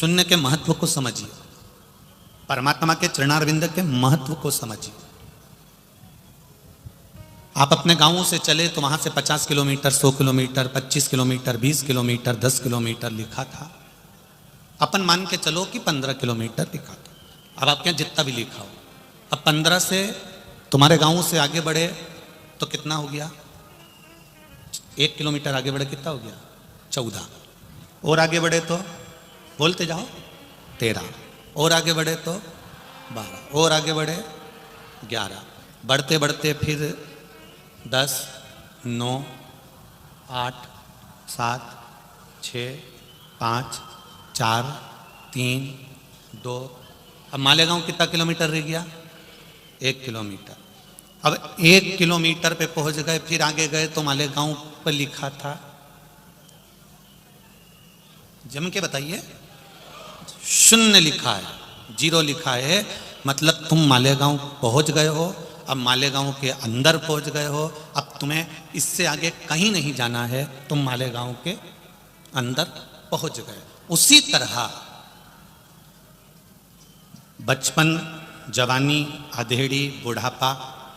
शून्य के महत्व को समझिए, परमात्मा के चरणारविंद के महत्व को समझिए। आप अपने गांवों से चले तो वहां से 50 kilometre, 100 kilometre, 25 kilometre, 20 kilometre, 10 kilometre लिखा था। अपन मान के चलो कि 15 किलोमीटर लिखा था। अब आपके यहाँ जितना भी लिखा हो, अब 15 से तुम्हारे गांव से आगे बढ़े तो कितना हो गया? 1 किलोमीटर आगे बढ़े कितना हो गया? 14। और आगे बढ़े तो बोलते जाओ 13, और आगे बढ़े तो 12, और आगे बढ़े 11, बढ़ते बढ़ते फिर 10, 9, 8, 7, 6, 5, 4, 3, 2। अब मालेगांव कितना किलोमीटर रह गया? 1 किलोमीटर। अब 1 किलोमीटर पे पहुंच गए, फिर आगे गए तो मालेगांव पर लिखा था, जम के बताइए, 0 लिखा है, 0 लिखा है। मतलब तुम मालेगांव पहुंच गए हो, अब मालेगांव के अंदर पहुंच गए हो। अब तुम्हें इससे आगे कहीं नहीं जाना है, तुम मालेगांव के अंदर पहुंच गए। उसी तरह बचपन, जवानी, अधेड़ी, बुढ़ापा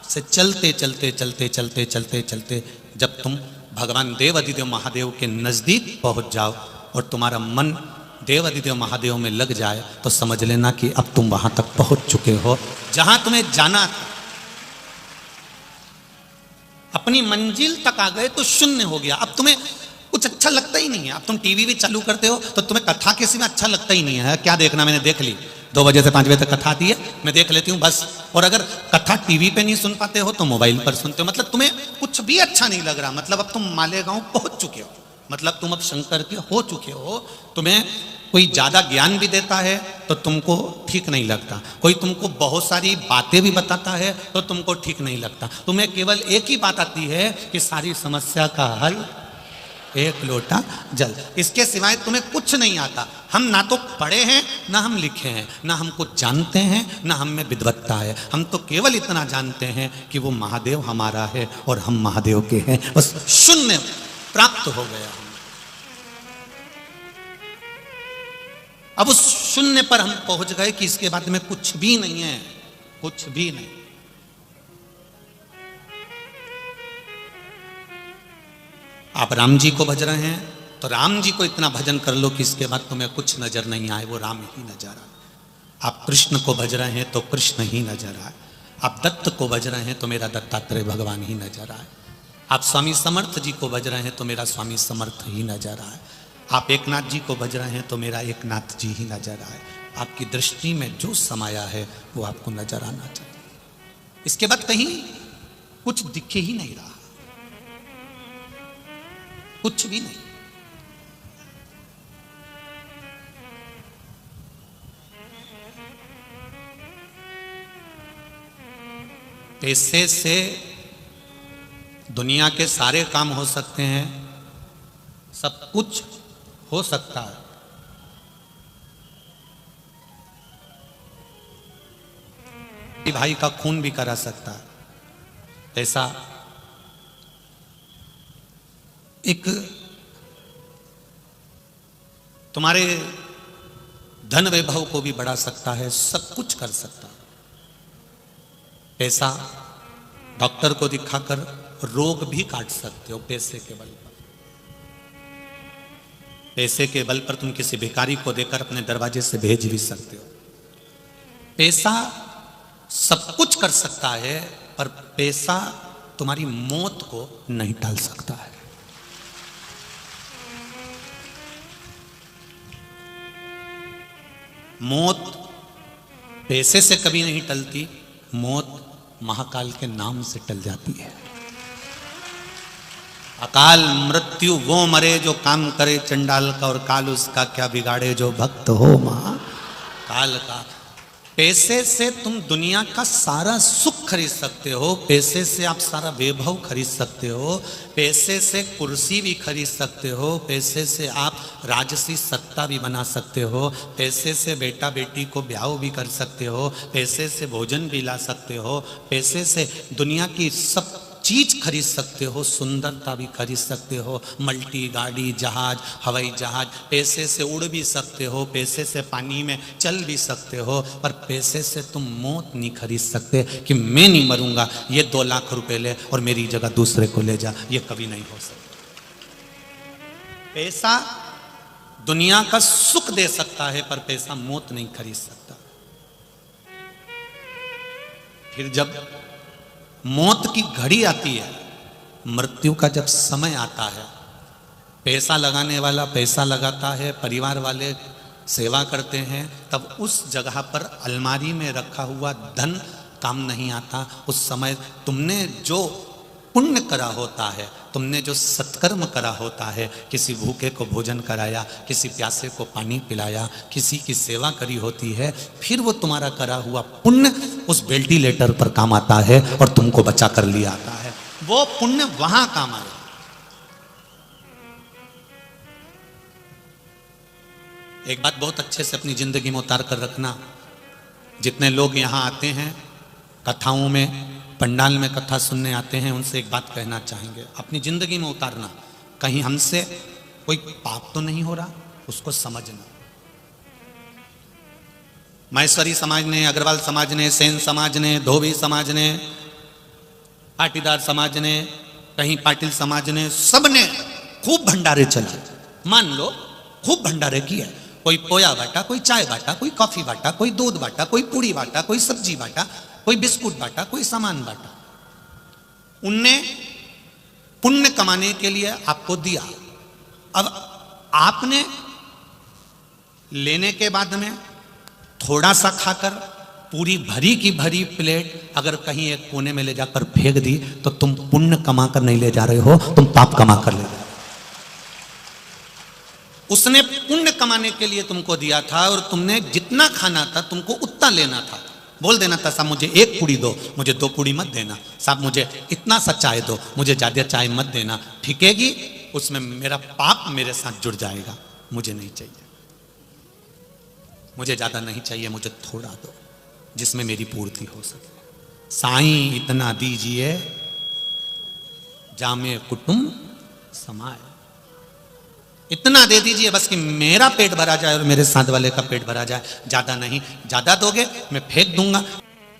से चलते चलते चलते चलते चलते चलते जब तुम भगवान देव अधिदेव महादेव के नजदीक पहुंच जाओ और तुम्हारा मन देव अधिदेव महादेव में लग जाए तो समझ लेना कि अब तुम वहां तक पहुंच चुके हो जहां तुम्हें जाना था। अपनी मंजिल तक आ गए तो 0 हो गया। अब तुम्हें कुछ अच्छा लगता ही नहीं है। अब तुम टीवी भी चालू करते हो तो तुम्हें कथा किसी में अच्छा लगता ही नहीं है। क्या देखना, मैंने देख ली, 2 बजे से 5 बजे तक कथा आती है, मैं देख लेती हूँ बस। और अगर कथा टीवी पे नहीं सुन पाते हो तो मोबाइल पर सुनते हो। मतलब तुम्हें कुछ भी अच्छा नहीं लग रहा। मतलब अब तुम मालेगांव पहुंच चुके हो, मतलब तुम अब शंकर के हो चुके हो। तुम्हें कोई ज्यादा ज्ञान भी देता है तो तुमको ठीक नहीं लगता, कोई तुमको बहुत सारी बातें भी बताता है तो तुमको ठीक नहीं लगता। तुम्हें केवल एक ही बात आती है कि सारी समस्या का हल एक लोटा जल, इसके सिवाय तुम्हें कुछ नहीं आता। हम ना तो पढ़े हैं, ना हम लिखे हैं, ना हम कुछ जानते हैं, ना हम में विद्वत्ता है। हम तो केवल इतना जानते हैं कि वो महादेव हमारा है और हम महादेव के हैं। बस 0 प्राप्त हो गया। अब उस 0 पर हम पहुंच गए कि इसके बाद में कुछ भी नहीं है, कुछ भी नहीं। आप राम जी को भज रहे हैं तो राम जी को इतना भजन कर लो कि इसके बाद तुम्हें कुछ नजर नहीं आए, वो राम ही नजर आए। आप कृष्ण को भज रहे हैं तो कृष्ण ही नजर आए। आप दत्त को भज रहे हैं तो मेरा दत्तात्रेय भगवान ही नजर आए। आप स्वामी समर्थ जी को भज रहे हैं तो मेरा स्वामी समर्थ ही नजर आए। आप एकनाथ जी को भज रहे हैं तो मेरा एकनाथ जी ही नजर आए। आपकी दृष्टि में जो समाया है वो आपको नजर आना चाहिए। इसके बाद कहीं कुछ दिखे ही नहीं रहा, कुछ भी नहीं। पैसे से दुनिया के सारे काम हो सकते हैं, सब कुछ हो सकता है। भाई का खून भी करा सकता है। ऐसा एक तुम्हारे धन वैभव को भी बढ़ा सकता है, सब कुछ कर सकता है। पैसा डॉक्टर को दिखाकर रोग भी काट सकते हो पैसे के बल पर। पैसे के बल पर तुम किसी भिखारी को देकर अपने दरवाजे से भेज भी सकते हो। पैसा सब कुछ कर सकता है, पर पैसा तुम्हारी मौत को नहीं टाल सकता है। मौत पैसे से कभी नहीं टलती, मौत महाकाल के नाम से टल जाती है। अकाल मृत्यु वो मरे जो काम करे चंडाल का, और काल उसका क्या बिगाड़े जो भक्त हो महाकाल का। पैसे से तुम दुनिया का सारा सुख खरीद सकते हो, पैसे से आप सारा वैभव खरीद सकते हो, पैसे से कुर्सी भी खरीद सकते हो, पैसे से आप राजसी सत्ता भी बना सकते हो, पैसे से बेटा बेटी को ब्याह भी कर सकते हो, पैसे से भोजन भी ला सकते हो, पैसे से दुनिया की सब चीज खरीद सकते हो, सुंदरता भी खरीद सकते हो, मल्टी गाड़ी, जहाज, हवाई जहाज, पैसे से उड़ भी सकते हो, पैसे से पानी में चल भी सकते हो, पर पैसे से तुम मौत नहीं खरीद सकते कि मैं नहीं मरूंगा, ये 2 लाख रुपए ले और मेरी जगह दूसरे को ले जा। ये कभी नहीं हो सकता। पैसा दुनिया का सुख दे सकता है, पर पैसा मौत नहीं खरीद सकता। फिर जब मौत की घड़ी आती है, मृत्यु का जब समय आता है, पैसा लगाने वाला पैसा लगाता है, परिवार वाले सेवा करते हैं, तब उस जगह पर अलमारी में रखा हुआ धन काम नहीं आता। उस समय तुमने जो पुण्य करा होता है, तुमने जो सत्कर्म करा होता है, किसी भूखे को भोजन कराया, किसी प्यासे को पानी पिलाया, किसी की सेवा करी होती है, फिर वो तुम्हारा करा हुआ पुण्य उस वेंटिलेटर पर काम आता है और तुमको बचा कर लिया आता है। वो पुण्य वहां काम आएगा। एक बात बहुत अच्छे से अपनी जिंदगी में उतार कर रखना, जितने लोग यहां आते हैं कथाओं में, पंडाल में कथा सुनने आते हैं, उनसे एक बात कहना चाहेंगे, अपनी जिंदगी में उतारना, कहीं हमसे कोई पाप तो नहीं हो रहा, उसको समझना। माहेश्वरी समाज ने, अग्रवाल समाज ने, सेन समाज ने, धोबी समाज ने, पाटीदार समाज ने, कहीं पाटिल समाज ने, सबने खूब भंडारे चला, मान लो खूब भंडारे किए। कोई पोया बांटा, कोई चाय बांटा, कोई कॉफी बांटा, कोई दूध बांटा, कोई पूड़ी बांटा, कोई सब्जी बांटा, कोई बिस्कुट बांटा, कोई सामान बांटा। उनने पुण्य कमाने के लिए आपको दिया। अब आपने लेने के बाद में थोड़ा सा खाकर पूरी भरी की भरी प्लेट अगर कहीं एक कोने में ले जाकर फेंक दी, तो तुम पुण्य कमा कर नहीं ले जा रहे हो, तुम पाप कमा कर ले जा रहे हो। उसने पुण्य कमाने के लिए तुमको दिया था और तुमने जितना खाना था तुमको उतना लेना था। बोल देना था, साहब मुझे 1 पूड़ी दो, मुझे 2 पूड़ी मत देना, साहब मुझे इतना सा चाय दो, मुझे ज्यादा चाय मत देना, ठीकेगी, उसमें मेरा पाप मेरे साथ जुड़ जाएगा। मुझे नहीं चाहिए, मुझे ज्यादा नहीं चाहिए, मुझे थोड़ा दो जिसमें मेरी पूर्ति हो सके। साईं इतना दीजिए जामे कुटुंब समाए, इतना दे दीजिए बस कि मेरा पेट भरा जाए और मेरे साथ वाले का पेट भरा जाए, ज्यादा नहीं। ज्यादा दोगे मैं फेंक दूंगा।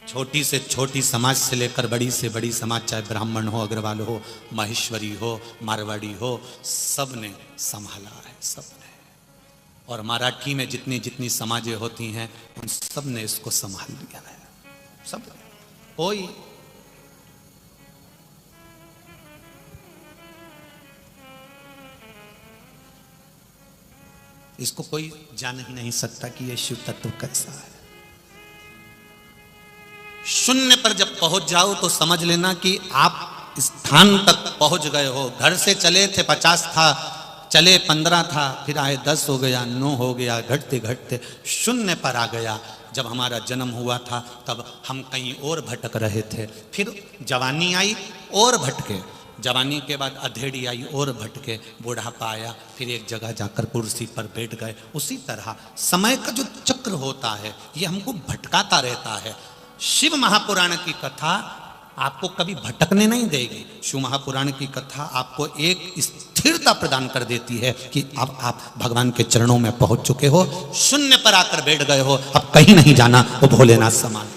छोटी से छोटी समाज से लेकर बड़ी से बड़ी समाज, चाहे ब्राह्मण हो, अग्रवाल हो, माहेश्वरी हो, मारवाड़ी हो, सब ने संभाला है, सब ने। और मराठी में जितनी जितनी समाजें होती हैं उन सब ने इसको संभाल लिया है, सब ने। कोई इसको कोई जान ही नहीं सकता कि यह शिव तत्व कैसा है। शून्य पर जब पहुंच जाओ तो समझ लेना कि आप स्थान तक पहुंच गए हो। घर से चले थे 50 था, चले 15 था, फिर आए 10 हो गया, 9 हो गया, घटते घटते शून्य पर आ गया। जब हमारा जन्म हुआ था तब हम कहीं और भटक रहे थे, फिर जवानी आई और भटके, जवानी के बाद अधेड़ी आई और भटके, बुढ़ापा आया, फिर एक जगह जाकर कुर्सी पर बैठ गए। उसी तरह समय का जो चक्र होता है ये हमको भटकाता रहता है। शिव महापुराण की कथा आपको कभी भटकने नहीं देगी। शिव महापुराण की कथा आपको एक स्थिरता प्रदान कर देती है कि अब आप भगवान के चरणों में पहुंच चुके हो, शून्य पर आकर बैठ गए हो, अब कहीं नहीं जाना, वो भोलेनाथ समान।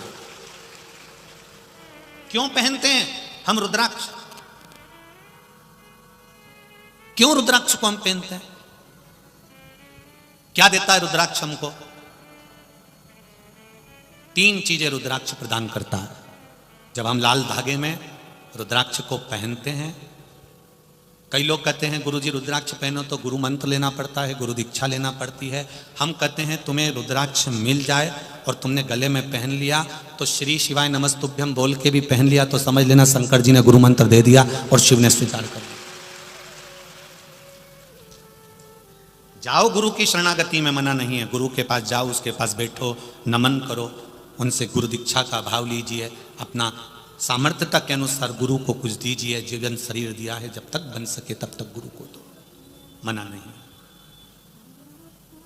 क्यों पहनते हैं हम रुद्राक्ष? क्यों रुद्राक्ष को हम पहनते हैं? क्या देता है रुद्राक्ष हमको? 3 चीजें रुद्राक्ष प्रदान करता है। जब हम लाल धागे में रुद्राक्ष को पहनते हैं, कई लोग कहते हैं गुरुजी रुद्राक्ष पहनो तो गुरु मंत्र लेना पड़ता है, गुरु दीक्षा लेना पड़ती है। हम कहते हैं तुम्हें रुद्राक्ष मिल जाए और तुमने गले में पहन लिया तो श्री शिवाय नमस्तुभ्यम बोल के भी पहन लिया तो समझ लेना शंकर जी ने गुरु मंत्र दे दिया और शिव ने स्वीकार कर लिया। जाओ गुरु की शरणागति में, मना नहीं है, गुरु के पास जाओ, उसके पास बैठो, नमन करो, उनसे गुरु दीक्षा का भाव लीजिए, अपना सामर्थ्यता के अनुसार गुरु को कुछ दीजिए। जीवन शरीर दिया है, जब तक बन सके तब तक गुरु को दो, मना नहीं।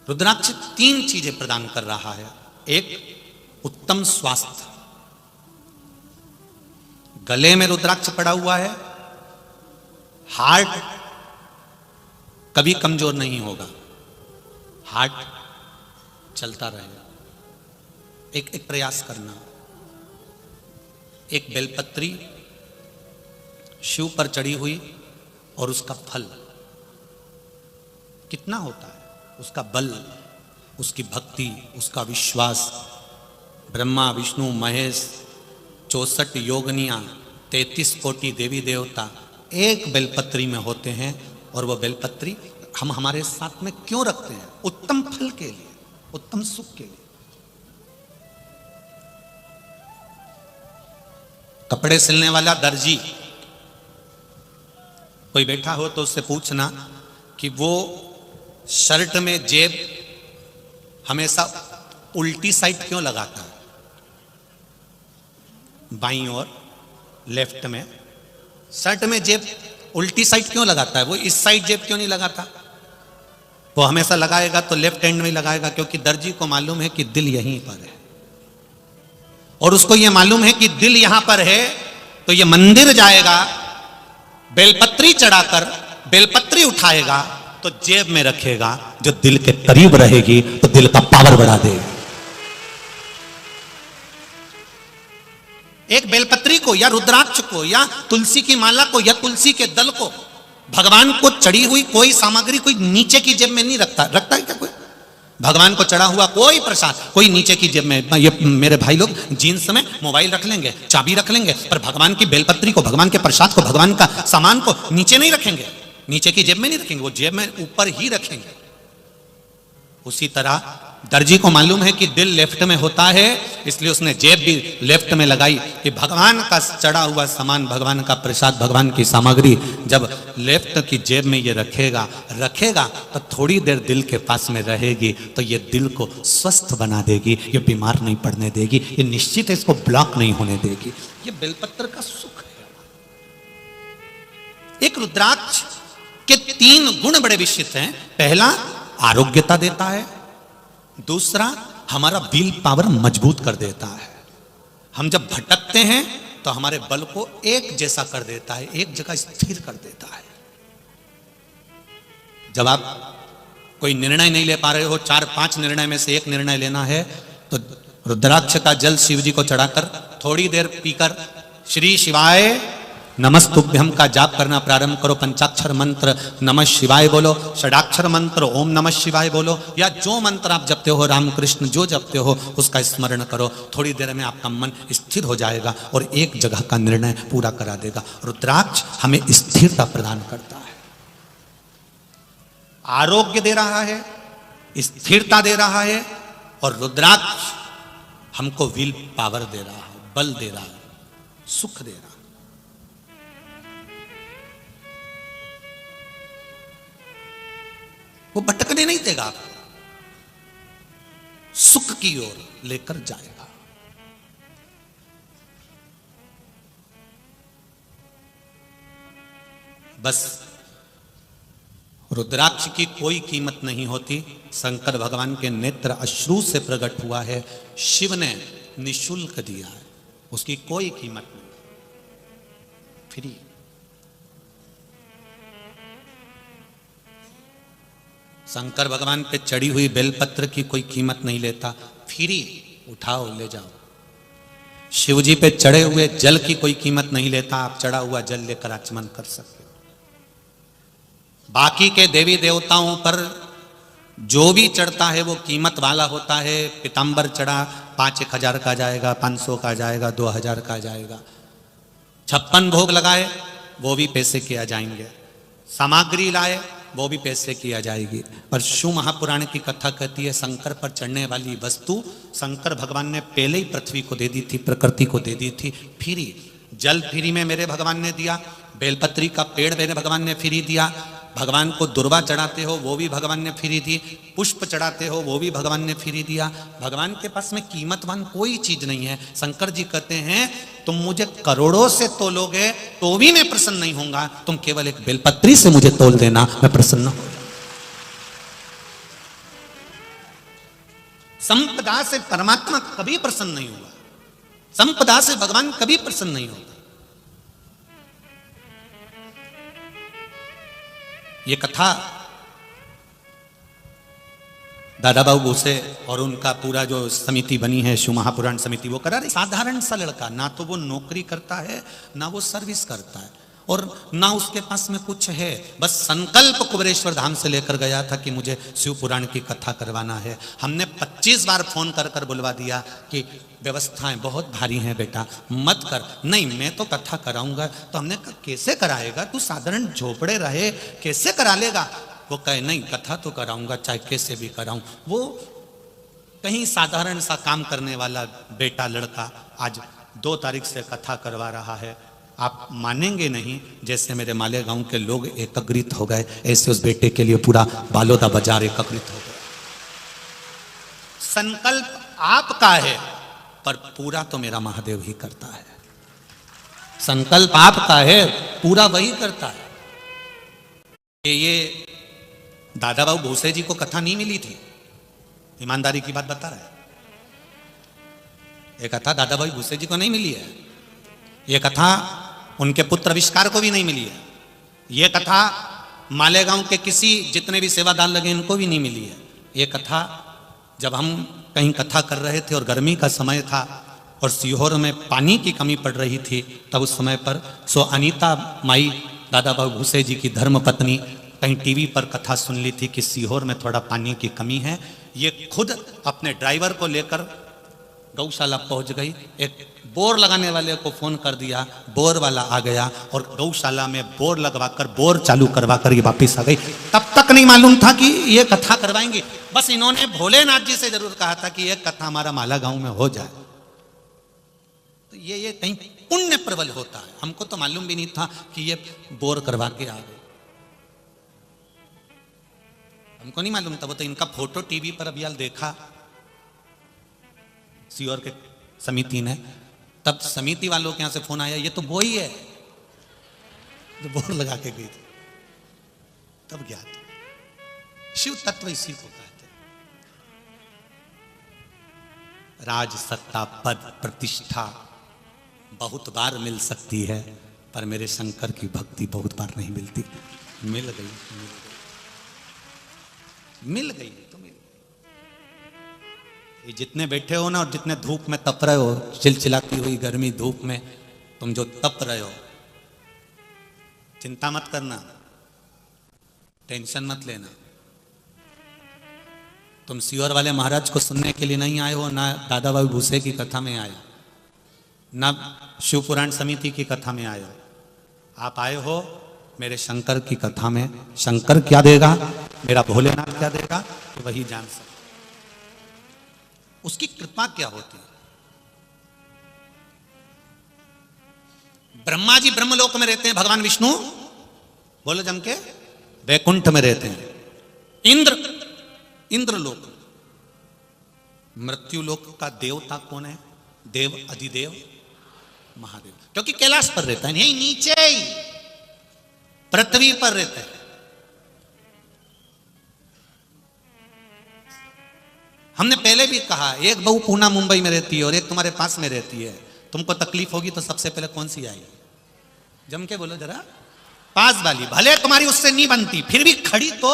रुद्राक्ष 3 चीजें प्रदान कर रहा है। एक, उत्तम स्वास्थ्य, गले में रुद्राक्ष पड़ा हुआ है, हार्ट कभी कमजोर नहीं होगा, हार्ट चलता रहेगा। एक प्रयास करना, एक बेलपत्री शिव पर चढ़ी हुई और उसका फल कितना होता है, उसका बल, उसकी भक्ति, उसका विश्वास, ब्रह्मा विष्णु महेश 64 योगनियां 33 कोटि देवी देवता एक बेलपत्री में होते हैं। और वह बेलपत्री हम हमारे साथ में क्यों रखते हैं? उत्तम फल के लिए, उत्तम सुख के लिए। कपड़े सिलने वाला दर्जी कोई बैठा हो तो उससे पूछना कि वो शर्ट में जेब हमेशा उल्टी साइड क्यों लगाता है, बाईं ओर लेफ्ट में शर्ट में जेब उल्टी साइड क्यों लगाता है? वो इस साइड जेब क्यों नहीं लगाता? वो हमेशा लगाएगा तो लेफ्ट हैंड में लगाएगा, क्योंकि दर्जी को मालूम है कि दिल यहीं पर है, और उसको यह मालूम है कि दिल यहां पर है तो ये मंदिर जाएगा, बेलपत्री चढ़ाकर बेलपत्री उठाएगा तो जेब में रखेगा, जो दिल के करीब रहेगी तो दिल का पावर बढ़ा देगा। एक बेलपत्री को या रुद्राक्ष को या तुलसी की माला को या तुलसी के दल को, भगवान को चढ़ी हुई कोई सामग्री कोई नीचे की जेब में नहीं रखता। रखता है क्या कोई? भगवान को चढ़ा हुआ कोई प्रसाद कोई नीचे की जेब में, ये मेरे भाई लोग जीन्स में मोबाइल रख लेंगे, चाबी रख लेंगे, पर भगवान की बेलपत्री को, भगवान के प्रसाद को, भगवान का सामान को नीचे नहीं रखेंगे, नीचे की जेब में नहीं रखेंगे, वो जेब में ऊपर ही रखेंगे। उसी तरह दर्जी को मालूम है कि दिल लेफ्ट में होता है, इसलिए उसने जेब भी लेफ्ट में लगाई कि भगवान का चढ़ा हुआ सामान, भगवान का प्रसाद, भगवान की सामग्री जब लेफ्ट की जेब में ये रखेगा तो थोड़ी देर दिल के पास में रहेगी, तो ये दिल को स्वस्थ बना देगी, ये बीमार नहीं पड़ने देगी, ये निश्चित है इसको ब्लॉक नहीं होने देगी। ये बेलपत्र का सुख है। एक रुद्राक्ष के 3 गुण बड़े विशिष्ट हैं। पहला, आरोग्यता देता है। दूसरा, हमारा विल पावर मजबूत कर देता है। हम जब भटकते हैं तो हमारे बल को एक जैसा कर देता है, एक जगह स्थिर कर देता है। जब आप कोई निर्णय नहीं ले पा रहे हो, 4-5 निर्णय में से एक निर्णय लेना है, तो रुद्राक्ष का जल शिव जी को चढ़ाकर थोड़ी देर पीकर श्री शिवाय नमस्तुभ्यम का जाप करना प्रारंभ करो। पंचाक्षर मंत्र नमः शिवाय बोलो, षडाक्षर मंत्र ओम नमः शिवाय बोलो, या जो मंत्र आप जपते हो, रामकृष्ण जो जपते हो उसका स्मरण करो। थोड़ी देर में आपका मन स्थिर हो जाएगा और एक जगह का निर्णय पूरा करा देगा। रुद्राक्ष हमें स्थिरता प्रदान करता है, आरोग्य दे रहा है, स्थिरता दे रहा है, और रुद्राक्ष हमको विल पावर दे रहा है, बल दे रहा है, सुख दे रहा है। वो भटकने नहीं देगा, सुख की ओर लेकर जाएगा। बस रुद्राक्ष की कोई कीमत नहीं होती। शंकर भगवान के नेत्र अश्रु से प्रकट हुआ है, शिव ने निशुल्क दिया है, उसकी कोई कीमत नहीं, फ्री। शंकर भगवान पे चढ़ी हुई बेलपत्र की कोई कीमत नहीं लेता, फ्री, उठाओ ले जाओ। शिव जी पे चढ़े हुए जल की कोई कीमत नहीं लेता, आप चढ़ा हुआ जल लेकर आचमन कर सकते हो। बाकी के देवी देवताओं पर जो भी चढ़ता है वो कीमत वाला होता है। पीताम्बर चढ़ा 5-1 हजार का जाएगा, 500 का जाएगा, 2000 का जाएगा। 56 भोग लगाए वो भी पैसे किया जाएंगे, सामग्री लाए वो भी पैसे किया जाएगी। पर शिव महापुराण की कथा कहती है, शंकर पर चढ़ने वाली वस्तु शंकर भगवान ने पहले ही पृथ्वी को दे दी थी, प्रकृति को दे दी थी, फ्री। जल फ्री में मेरे भगवान ने दिया, बेलपत्री का पेड़ मेरे भगवान ने फ्री दिया, भगवान को दुर्वा चढ़ाते हो वो भी भगवान ने फ्री दी, पुष्प चढ़ाते हो वो भी भगवान ने फ्री दिया। भगवान के पास में कीमतवान कोई चीज नहीं है। शंकर जी कहते हैं, तुम मुझे करोड़ों से तोलोगे तो भी मैं प्रसन्न नहीं होऊंगा, तुम केवल एक बेलपत्री से मुझे तोल देना, मैं प्रसन्न हो। संपदा से परमात्मा कभी प्रसन्न नहीं हुआ, संपदा से भगवान कभी प्रसन्न नहीं होता। ये कथा दादा बाबू भूसे और उनका पूरा जो समिति बनी है शिव महापुराण समिति वो करा रही। साधारण सा लड़का, ना तो वो नौकरी करता है ना वो सर्विस करता है और ना उसके पास में कुछ है, बस संकल्प कुबेरेश्वर धाम से लेकर गया था कि मुझे शिव पुराण की कथा करवाना है। हमने 25 बार फोन कर कर बुलवा दिया कि व्यवस्थाएं बहुत भारी हैं बेटा, मत कर। नहीं, मैं तो कथा कराऊंगा। तो हमने कहा कैसे कराएगा, तू साधारण झोपड़े रहे, कैसे करा लेगा? वो कहे नहीं, कथा तो कराऊंगा, चाहे कैसे भी कराऊं। वो कहीं साधारण सा काम करने वाला बेटा लड़का आज 2 तारीख से कथा करवा रहा है। आप मानेंगे नहीं, जैसे मेरे मालेगांव के लोग एकत्रित हो गए, ऐसे उस बेटे के लिए पूरा बालोदा बाजार एकत्रित हो गया। संकल्प आपका है, पर पूरा तो मेरा महादेव ही करता है। संकल्प आपका है, पूरा वही करता है। ये दादा बाबू भूसे जी को कथा नहीं मिली थी, ईमानदारी की बात बता रहा है। ये कथा दादा बाबू भूसे जी को नहीं मिली है। ये कथा उनके पुत्र आविष्कार को भी नहीं मिली है। ये कथा मालेगांव के किसी जितने भी सेवादार लगे इनको भी नहीं मिली है। ये कथा जब हम कहीं कथा कर रहे थे और गर्मी का समय था और सीहोर में पानी की कमी पड़ रही थी, तब उस समय पर अनीता माई दादा बाबू भूसे जी की धर्म पत्नी कहीं टीवी पर कथा सुन ली थी कि सीहोर में थोड़ा पानी की कमी है। ये खुद अपने ड्राइवर को लेकर गौशाला पहुंच गई। एक बोर लगाने वाले को फोन कर दिया, बोर वाला आ गया और गौशाला में बोर लगवाकर, बोर चालू करवाकर ये वापिस आ गई। तब तक नहीं मालूम था कि ये कथा करवाएंगे। बस इन्होंने भोलेनाथ जी से जरूर कहा था कि ये कथा हमारा माला गांव में हो जाए। तो ये कहीं पुण्य प्रबल होता है। हमको तो मालूम भी नहीं था कि ये बोर करवा के आ गए, हमको नहीं मालूम था। वो तो इनका फोटो टीवी पर अभी हाल देखा सीहोर के समिति ने, तब समिति वालों के यहां से फोन आया, ये तो वो ही है जो बोर लगा के गई थी। तब ज्ञात शिव तत्व इसी को कहते हैं। राज, सत्ता, पद, प्रतिष्ठा बहुत बार मिल सकती है, पर मेरे शंकर की भक्ति बहुत बार नहीं मिलती। मिल गई, मिल गई तो मिल गई। ये जितने बैठे हो ना और जितने धूप में तप रहे हो, चिलचिलाती हुई गर्मी धूप में तुम जो तप रहे हो, चिंता मत करना, टेंशन मत लेना। तुम सीहोर वाले महाराज को सुनने के लिए नहीं आए हो, ना दादा बाबू भूसे की कथा में आए, ना शिव पुराण समिति की कथा में आए हो। आप आए हो मेरे शंकर की कथा में। शंकर क्या देगा, मेरा भोलेनाथ क्या देगा, तो वही जान सकते। उसकी कृपा क्या होती है। ब्रह्मा जी ब्रह्मलोक में रहते हैं, भगवान विष्णु बोलो जम के वैकुंठ में रहते हैं। इंद्रलोक, मृत्युलोक का देवता कौन है? देव अधिदेव महादेव, क्योंकि कैलाश पर रहता है, नहीं नीचे ही पृथ्वी पर रहता है। हमने पहले भी कहा, एक बहू पूना मुंबई में रहती है और एक तुम्हारे पास में रहती है। तुमको तकलीफ होगी तो सबसे पहले कौन सी आएगी? जम के बोलो जरा, पास वाली। भले तुम्हारी उससे नहीं बनती, फिर भी खड़ी तो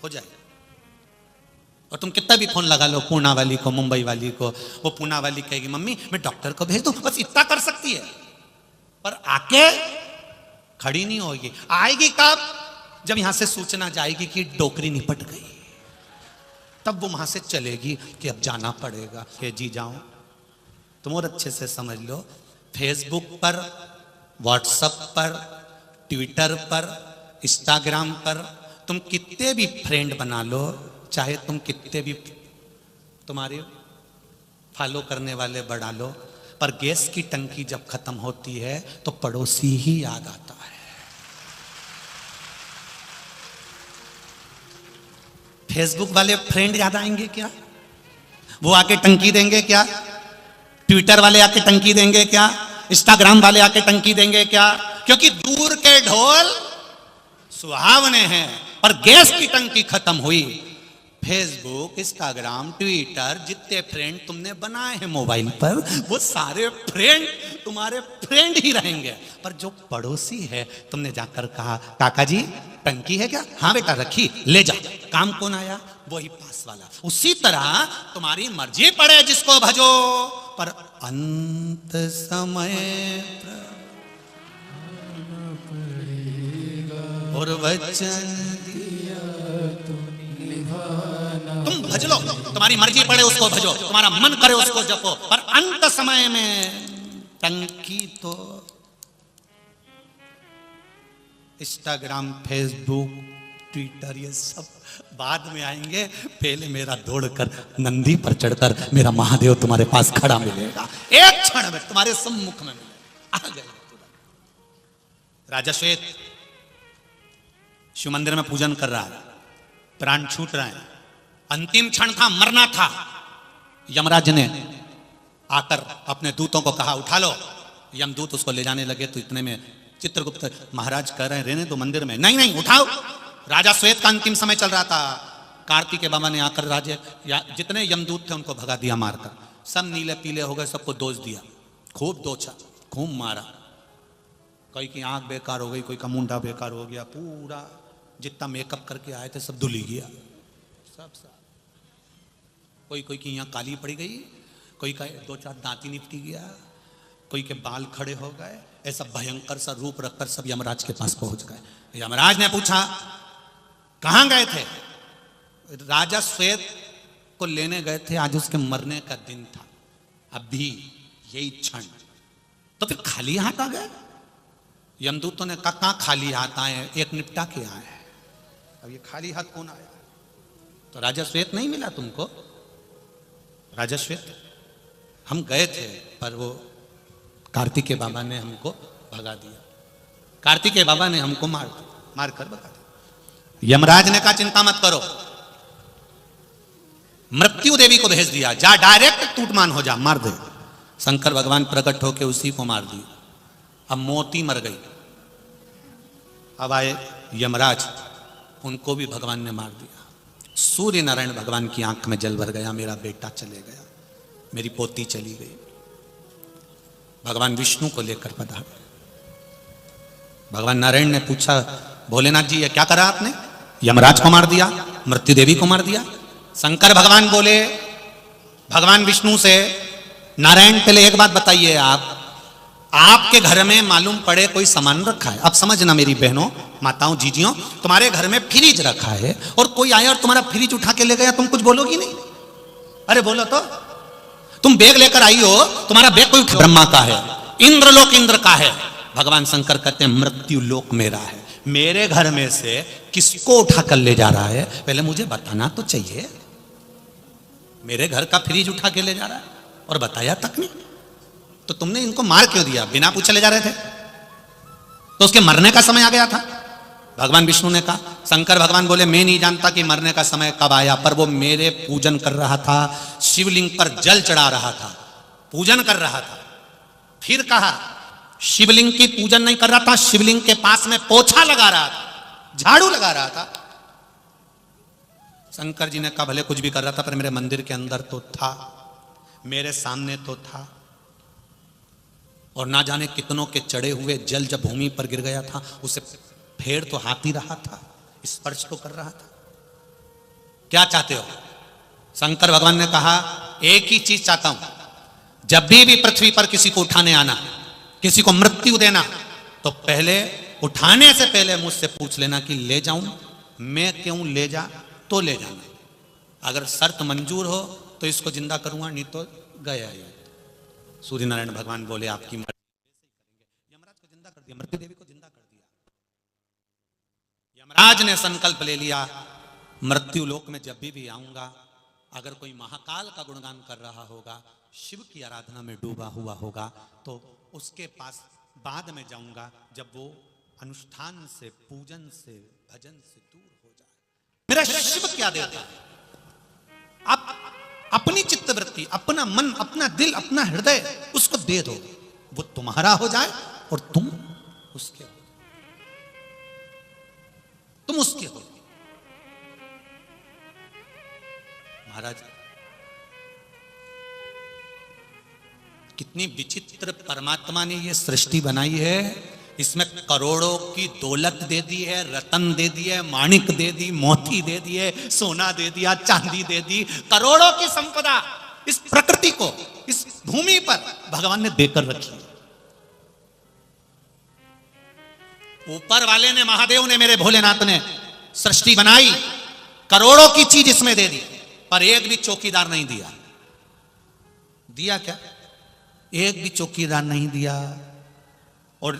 हो जाए। और तुम कितना भी फोन लगा लो पूना वाली को, मुंबई वाली को, वो पूना वाली कहेगी मम्मी मैं डॉक्टर को भेज दूं, बस इतना कर सकती है, पर आके खड़ी नहीं होगी। आएगी कब? जब यहां से सूचना जाएगी कि डोकरी निपट गई, तब वो वहां से चलेगी कि अब जाना पड़ेगा। कि जी जाओ। तुम और अच्छे से समझ लो, फेसबुक पर, व्हाट्सएप पर, ट्विटर पर, इंस्टाग्राम पर तुम कितने भी फ्रेंड बना लो, चाहे तुम कितने भी तुम्हारे फॉलो करने वाले बढ़ा लो, पर गैस की टंकी जब खत्म होती है तो पड़ोसी ही याद आता है। फेसबुक वाले फ्रेंड याद आएंगे क्या? वो आके टंकी देंगे क्या? ट्विटर वाले आके टंकी देंगे क्या? इंस्टाग्राम वाले आके टंकी देंगे क्या? क्योंकि दूर के ढोल सुहावने हैं, पर गैस की टंकी खत्म हुई फेसबुक, इंस्टाग्राम, ट्विटर, जितने फ्रेंड तुमने बनाए हैं मोबाइल पर, वो सारे फ्रेंड तुम्हारे फ्रेंड ही रहेंगे। पर जो पड़ोसी है, तुमने जाकर कहा काका जी टंकी है क्या? हाँ बेटा रखी, ले जा। काम कौन आया? वही पास वाला। उसी तरह तुम्हारी मर्जी पड़े जिसको भजो, पर अंत समय और वचन दिया तुम भज लो, तुम्हारी मर्जी पड़े उसको भजो, तुम्हारा मन करे उसको जपो, पर अंत समय में टंकी तो। इंस्टाग्राम, फेसबुक, ट्विटर ये सब बाद में आएंगे। पहले मेरा दौड़कर नंदी पर चढ़कर मेरा महादेव तुम्हारे पास खड़ा मिलेगा, एक क्षण में तुम्हारे सम्मुख में मिलेगा। आ गए राजा श्वेत शिव मंदिर में पूजन कर रहा है, प्राण छूट रहे हैं, अंतिम क्षण था, मरना था। यमराज ने आकर अपने दूतों को कहा उठा लो। यमदूत उसको ले जाने लगे तो इतने में चित्रगुप्त महाराज कह रहे हैं रहने दो मंदिर में। नहीं नहीं उठाओ। राजा श्वेत का अंतिम समय चल रहा था। कार्तिकेय बाबा ने आकर राजे या जितने यमदूत थे उनको भगा दिया मारकर। सब नीले पीले हो गए, सबको दोष दिया, खूब दोचा, खूब मारा। कोई की आंख बेकार हो गई, कोई का मुंडा बेकार हो गया, पूरा जितना मेकअप करके आए थे सब धुल गया, सब। कोई की यहाँ काली पड़ी गई, कोई का 2-4 दांती निपटी गया, कोई के बाल खड़े हो गए। ऐसा भयंकर सा रूप रखकर सब यमराज के पास पहुंच गए। यमराज ने पूछा कहां गए थे? राजा श्वेत को लेने गए थे, आज उसके मरने का दिन था, अभी यही क्षण। तो फिर खाली हाथ आ गए? यमदूतों ने कहा कहां खाली हाथ आए, एक निपटा के आए। अब ये खाली हाथ कौन आया? तो राजा श्वेत नहीं मिला तुमको? राजा श्वेत हम गए थे, पर वो कार्तिकेय बाबा ने हमको भगा दिया, कार्तिकेय बाबा ने हमको मार कर भगा दिया। यमराज ने कहा चिंता मत करो, मृत्यु देवी को भेज दिया, जा डायरेक्ट टूटमान हो जा, मार दे। शंकर भगवान प्रकट होकर उसी को मार दिया। अब मोती मर गई। अब आए यमराज, उनको भी भगवान ने मार दिया। सूर्य नारायण भगवान की आंख में जल भर गया, मेरा बेटा चले गया, मेरी पोती चली गई। भगवान विष्णु को लेकर पधारे। भगवान नारायण ने पूछा भोलेनाथ जी ये क्या करा आपने? यमराज को मार दिया, मृत्यु देवी को मार दिया। शंकर भगवान बोले भगवान विष्णु से, नारायण पहले एक बात बताइए, आपके घर में मालूम पड़े कोई सामान रखा है? अब समझना मेरी बहनों, माताओं, जीजियों, तुम्हारे घर में फ्रिज रखा है और कोई आया और तुम्हारा फ्रिज उठा के ले गया, तुम कुछ बोलोगी नहीं? अरे बोलो तो। तुम बैग लेकर आई हो, तुम्हारा बैग कोई ब्रह्मा का है, इंद्रलोक इंद्र का है। भगवान शंकर कहते हैं मृत्यु लोक मेरा है, मेरे घर में से किसको उठा कर ले जा रहा है पहले मुझे बताना तो चाहिए। मेरे घर का फ्रिज उठा के ले जा रहा है और बताया तक नहीं, तो तुमने इनको मार क्यों दिया? बिना पूछे ले जा रहे थे, तो उसके मरने का समय आ गया था। भगवान विष्णु ने कहा, शंकर भगवान बोले मैं नहीं जानता कि मरने का समय कब आया, पर वो मेरे पूजन कर रहा था, शिवलिंग पर जल चढ़ा रहा था, पूजन कर रहा था। फिर कहा शिवलिंग की पूजन नहीं कर रहा था, शिवलिंग के पास में पोछा लगा रहा था, झाड़ू लगा रहा था। शंकर जी ने कहा भले कुछ भी कर रहा था, पर मेरे मंदिर के अंदर तो था, मेरे सामने तो था। और ना जाने कितनों के चढ़े हुए जल जब भूमि पर गिर गया था, उसे फेर तो हाथ ही रहा था, स्पर्श तो कर रहा था। क्या चाहते हो? शंकर भगवान ने कहा एक ही चीज चाहता हूं, जब भी पृथ्वी पर किसी को उठाने आना, किसी को मृत्यु देना, तो पहले उठाने से पहले मुझसे पूछ लेना कि ले जाऊं, मैं क्यों ले जा, तो ले जाना। अगर शर्त मंजूर हो तो इसको जिंदा करूंगा, नहीं तो गया ये। सूर्य नारायण भगवान बोले आपकी मर्जी, यमराज को जिंदा कर दिया, मृत्यु देवी को जिंदा कर दिया। यमराज ने संकल्प ले लिया मृत्यु लोक में जब भी आऊंगा, अगर कोई महाकाल का गुणगान कर रहा होगा, शिव की आराधना में डूबा हुआ होगा, तो उसके पास बाद में जाऊंगा जब वो अनुष्ठान से, पूजन से, भजन से दूर हो जाए। मेरा शिव क्या देता है? आप अपनी चित्तवृत्ति, अपना मन, अपना दिल, अपना हृदय उसको दे दो, वो तुम्हारा हो जाए और तुम उसके हो, तुम उसके हो। महाराज कितनी विचित्र परमात्मा ने ये सृष्टि बनाई है। इसमें करोड़ों की दौलत दे दी है, रतन दे दिए, माणिक दे दी, मोती दे दिए, सोना दे दिया, चांदी दे दी, करोड़ों की संपदा इस प्रकृति को, इस भूमि पर भगवान ने देकर रखी। ऊपर वाले ने, महादेव ने, मेरे भोलेनाथ ने सृष्टि बनाई, करोड़ों की चीज इसमें दे दी, पर एक भी चौकीदार नहीं दिया। दिया क्या? एक भी चौकीदार नहीं दिया। और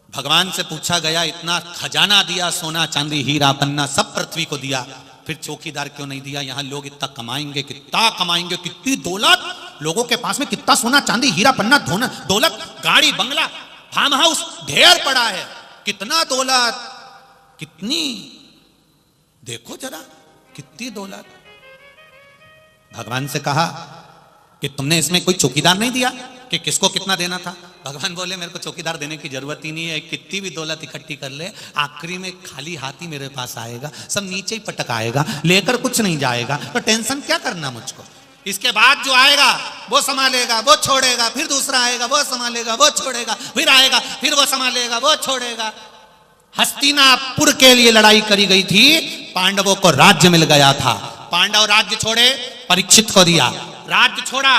भगवान से पूछा गया, इतना खजाना दिया, सोना चांदी हीरा पन्ना सब पृथ्वी को दिया, फिर चौकीदार क्यों नहीं दिया? यहां लोग इतना कमाएंगे, कितना कमाएंगे, कितनी दौलत, लोगों के पास में कितना सोना चांदी हीरा पन्ना दौलत, गाड़ी बंगला फार्म हाउस ढेर पड़ा है, कितना दौलत, कितनी, देखो जरा कितनी दौलत। भगवान से कहा कि तुमने इसमें कोई चौकीदार नहीं दिया कि किसको कितना देना था? भगवान बोले मेरे को चौकीदार देने की जरूरत ही नहीं है, कितनी भी दौलत इकट्ठी कर ले, आखिरी में खाली हाथ ही मेरे पास आएगा, सब नीचे ही पटक आएगा, लेकर कुछ नहीं जाएगा, तो टेंशन क्या करना मुझको। इसके बाद जो आएगा वो संभालेगा, वो छोड़ेगा, फिर दूसरा आएगा वो संभालेगा, वो छोड़ेगा, फिर आएगा, फिर वो संभालेगा, वो छोड़ेगा। हस्तिनापुर के लिए लड़ाई करी गई थी, पांडवों को राज्य मिल गया था, पांडव राज्य छोड़े, परीक्षित को दिया, राज्य छोड़ा,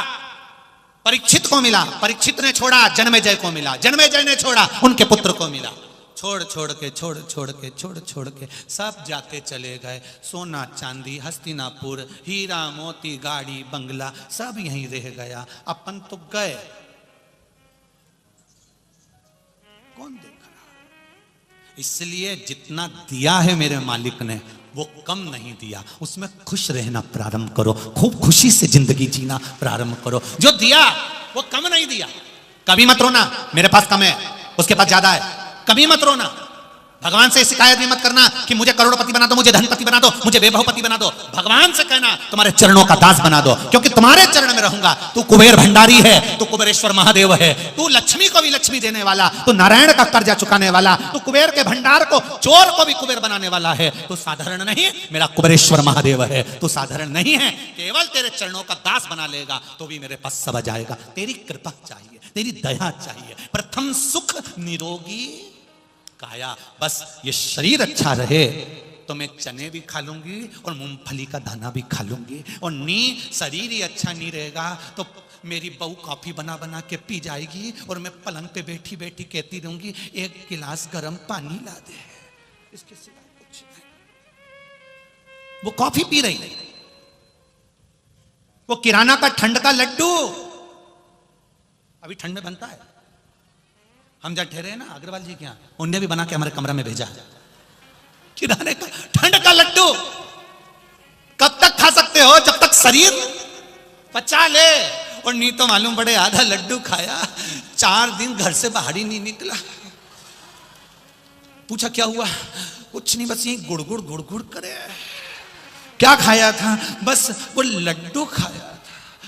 परीक्षित को मिला, परीक्षित ने छोड़ा, जन्मेजय को मिला, जन्मेजय ने छोड़ा, उनके पुत्र को मिला। छोड़ छोड़ के सब जाके चले गए। सोना चांदी, हस्तिनापुर, हीरा मोती, गाड़ी बंगला सब यहीं रह गया, अपन तो गए, कौन देख रहा? इसलिए जितना दिया है मेरे मालिक ने वो कम नहीं दिया, उसमें खुश रहना प्रारंभ करो, खूब खुशी से जिंदगी जीना प्रारंभ करो। जो दिया वो कम नहीं दिया। कभी मत रोना मेरे पास कम है, उसके पास ज्यादा है, कभी मत रोना। भगवान से शिकायत भी मत करना कि मुझे करोड़पति बना दो, मुझे धनपति बना दो, मुझे वैभवपति बना दो। भगवान से कहना तुम्हारे चरणों का दास बना दो, क्योंकि तुम्हारे चरण में रहूंगा। तू कुबेर भंडारी है, तू कुबेरेश्वर महादेव है, तू लक्ष्मी को भी लक्ष्मी देने वाला, तू नारायण का कर्जा चुकाने वाला, तू कुबेर के भंडार को, चोर को भी कुबेर बनाने वाला है। तू साधारण नहीं, मेरा कुबेरेश्वर महादेव है, तू साधारण नहीं है। केवल तेरे चरणों का दास बना लेगा तो भी मेरे पास सब आ जाएगा। तेरी कृपा चाहिए, तेरी दया चाहिए। प्रथम सुख निरोगी काया, बस ये शरीर अच्छा रहे तो मैं चने भी खा लूंगी और मूंगफली का दाना भी खा लूंगी। और नी शरीर ही अच्छा नहीं रहेगा तो मेरी बहू कॉफी बना बना के पी जाएगी और मैं पलंग पे बैठी बैठी कहती रहूंगी एक गिलास गर्म पानी ला दे, इसके सिवा कुछ नहीं। वो कॉफी पी रही, वो किराना का ठंड का लड्डू, अभी ठंड में बनता है, हम जब ठहरे ना अग्रवाल जी के यहाँ, उनने भी बना के हमारे कमरा में भेजा, किराने का ठंड का लड्डू। कब तक खा सकते हो? जब तक शरीर पचा ले। और नहीं तो मालूम पड़े आधा लड्डू खाया, 4 दिन घर से बाहर ही नहीं निकला। पूछा क्या हुआ? कुछ नहीं, बस यही गुड़गुड़ गुड़गुड़ करे। क्या खाया था? बस वो लड्डू खाया था।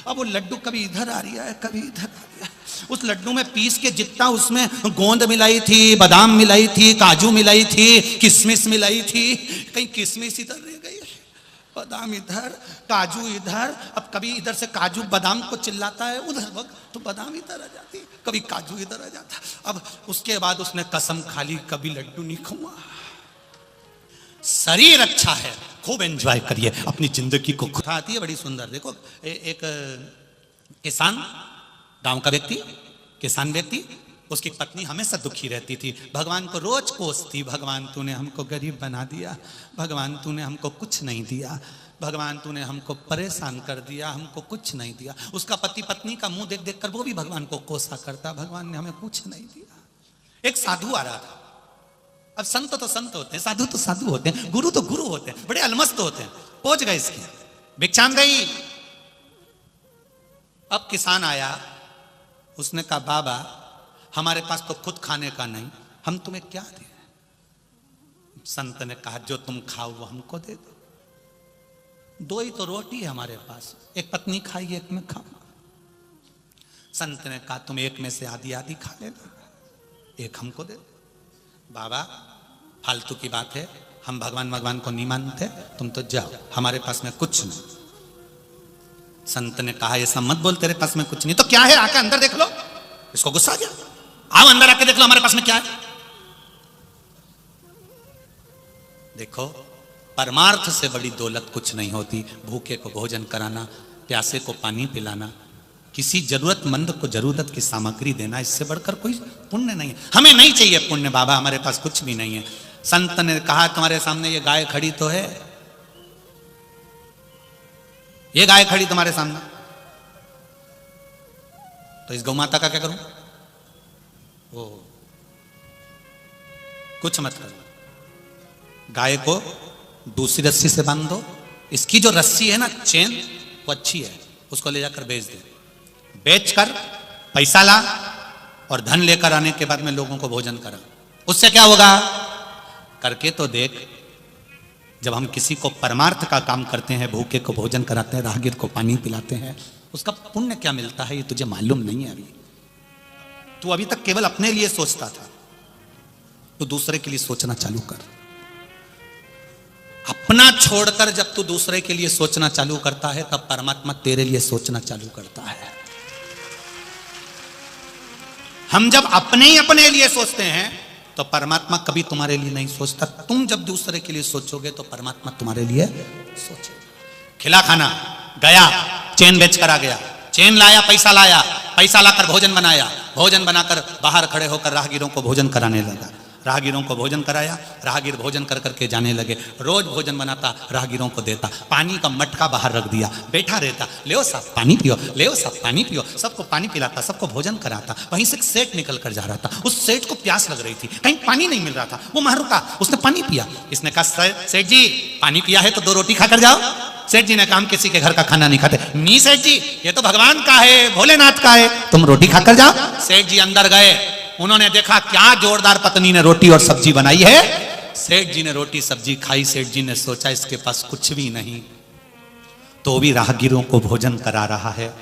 अब वो लड्डू कभी इधर आ रही है, कभी इधर आ रही है। उस लड्डू में पीस के जितना उसमें गोंद मिलाई थी, बादाम मिलाई थी, काजू मिलाई थी, किशमिश मिलाई थी, कहीं किशमिश इधर रह गई, बादाम इधर, काजू इधर। अब कभी इधर से काजू बादाम को चिल्लाता है, उधर वक्त तो बादाम इधर आ जाती, कभी काजू इधर आ जाता। अब उसके बाद उसने कसम खा ली कभी लड्डू नहीं खाऊंगा। शरीर अच्छा है, खूब एंजॉय करिए अपनी जिंदगी को। खुद आती है बड़ी सुंदर। देखो एक किसान, गांव का व्यक्ति, किसान व्यक्ति, उसकी पत्नी हमेशा दुखी रहती थी, भगवान को रोज कोसती, भगवान तूने हमको गरीब बना दिया, भगवान तूने हमको कुछ नहीं दिया, भगवान तूने हमको परेशान कर दिया, हमको कुछ नहीं दिया। उसका पति पत्नी का मुंह देख देख कर वो भी भगवान को कोसा करता, भगवान ने हमें कुछ नहीं दिया। एक साधु आ रहा था। अब संत तो संत होते हैं, साधु तो साधु होते हैं, गुरु तो गुरु होते हैं, बड़े अलमस्त होते हैं। पहुंच गए इसके, भिक्षाम गई। अब किसान आया, उसने कहा बाबा हमारे पास तो खुद खाने का नहीं, हम तुम्हें क्या दें? संत ने कहा जो तुम खाओ वो हमको दे दो, 2 ही तो रोटी है हमारे पास, एक पत्नी खाई एक में खाऊंगा। संत ने कहा तुम एक में से आधी आधी खा लेना, एक हमको दे दो। बाबा फालतू की बात है, हम भगवान को नहीं मानते, तुम तो जाओ, हमारे पास में कुछ नहीं। संत ने कहा ऐसा मत बोल, तेरे पास में कुछ नहीं। तो क्या है, आके अंदर देख लो। इसको गुस्सा आ गया, आओ अंदर आके देख लो हमारे पास में क्या है। देखो, परमार्थ से बड़ी दौलत कुछ नहीं होती। भूखे को भोजन कराना, प्यासे को पानी पिलाना, किसी जरूरतमंद को जरूरत की सामग्री देना, इससे बढ़कर कोई पुण्य नहीं है। हमें नहीं चाहिए पुण्य बाबा, हमारे पास कुछ भी नहीं है। संत ने कहा तुम्हारे सामने ये गाय खड़ी तो है, ये गाय खड़ी तुम्हारे सामने, तो इस गौ माता का क्या करूं? वो कुछ मत करो, गाय को दूसरी रस्सी से बांध दो। इसकी जो रस्सी है ना, चेन, वो अच्छी है, उसको ले जाकर बेच दे। बेचकर पैसा ला और धन लेकर आने के बाद में लोगों को भोजन करा। उससे क्या होगा? करके तो देख। जब हम किसी को परमार्थ का काम करते हैं, भूखे को भोजन कराते हैं, राहगीर को पानी पिलाते हैं, उसका पुण्य क्या मिलता है ये तुझे मालूम नहीं है। अभी तू अभी तक केवल अपने लिए सोचता था, तू दूसरे के लिए सोचना चालू कर। अपना छोड़कर जब तू दूसरे के लिए सोचना चालू करता है, तब परमात्मा तेरे लिए सोचना चालू करता है। हम जब अपने ही अपने लिए सोचते हैं तो परमात्मा कभी तुम्हारे लिए नहीं सोचता। तुम जब दूसरे के लिए सोचोगे तो परमात्मा तुम्हारे लिए सोचेगा। खिला खाना गया, चेन बेच कर आ गया, चेन लाया, पैसा लाकर भोजन बनाया, भोजन बनाकर बाहर खड़े होकर राहगीरों को भोजन कराने लगा। राहगीरों को भोजन कराया, राहगीर भोजन कर करके जाने लगे। रोज भोजन बनाता, राहगीरों को देता। पानी का मटका बाहर रख दिया, बैठा रहता, ले साहब पानी पियो, ले साहब पानी पियो। सबको पानी पिलाता, सबको भोजन कराता। वहीं से एक सेठ निकल कर जा रहा था। उस सेठ को प्यास लग रही थी, कहीं पानी नहीं मिल रहा था। वो वहां रुका, उसने पानी पिया। इसने कहा सेठ जी पानी पिया है तो 2 रोटी खाकर जाओ। सेठ जी ने कहा हम किसी के घर का खाना नहीं खाते। नहीं सेठ जी, ये तो भगवान का है, भोलेनाथ का है, तुम रोटी खाकर जाओ। सेठ जी अंदर गए, उन्होंने देखा क्या जोरदार पत्नी ने रोटी और सब्जी बनाई है। सेठ जी ने रोटी सब्जी खाई। सेठ जी ने सोचा इसके पास कुछ भी नहीं, तो भी राहगीरों को भोजन करा रहा है।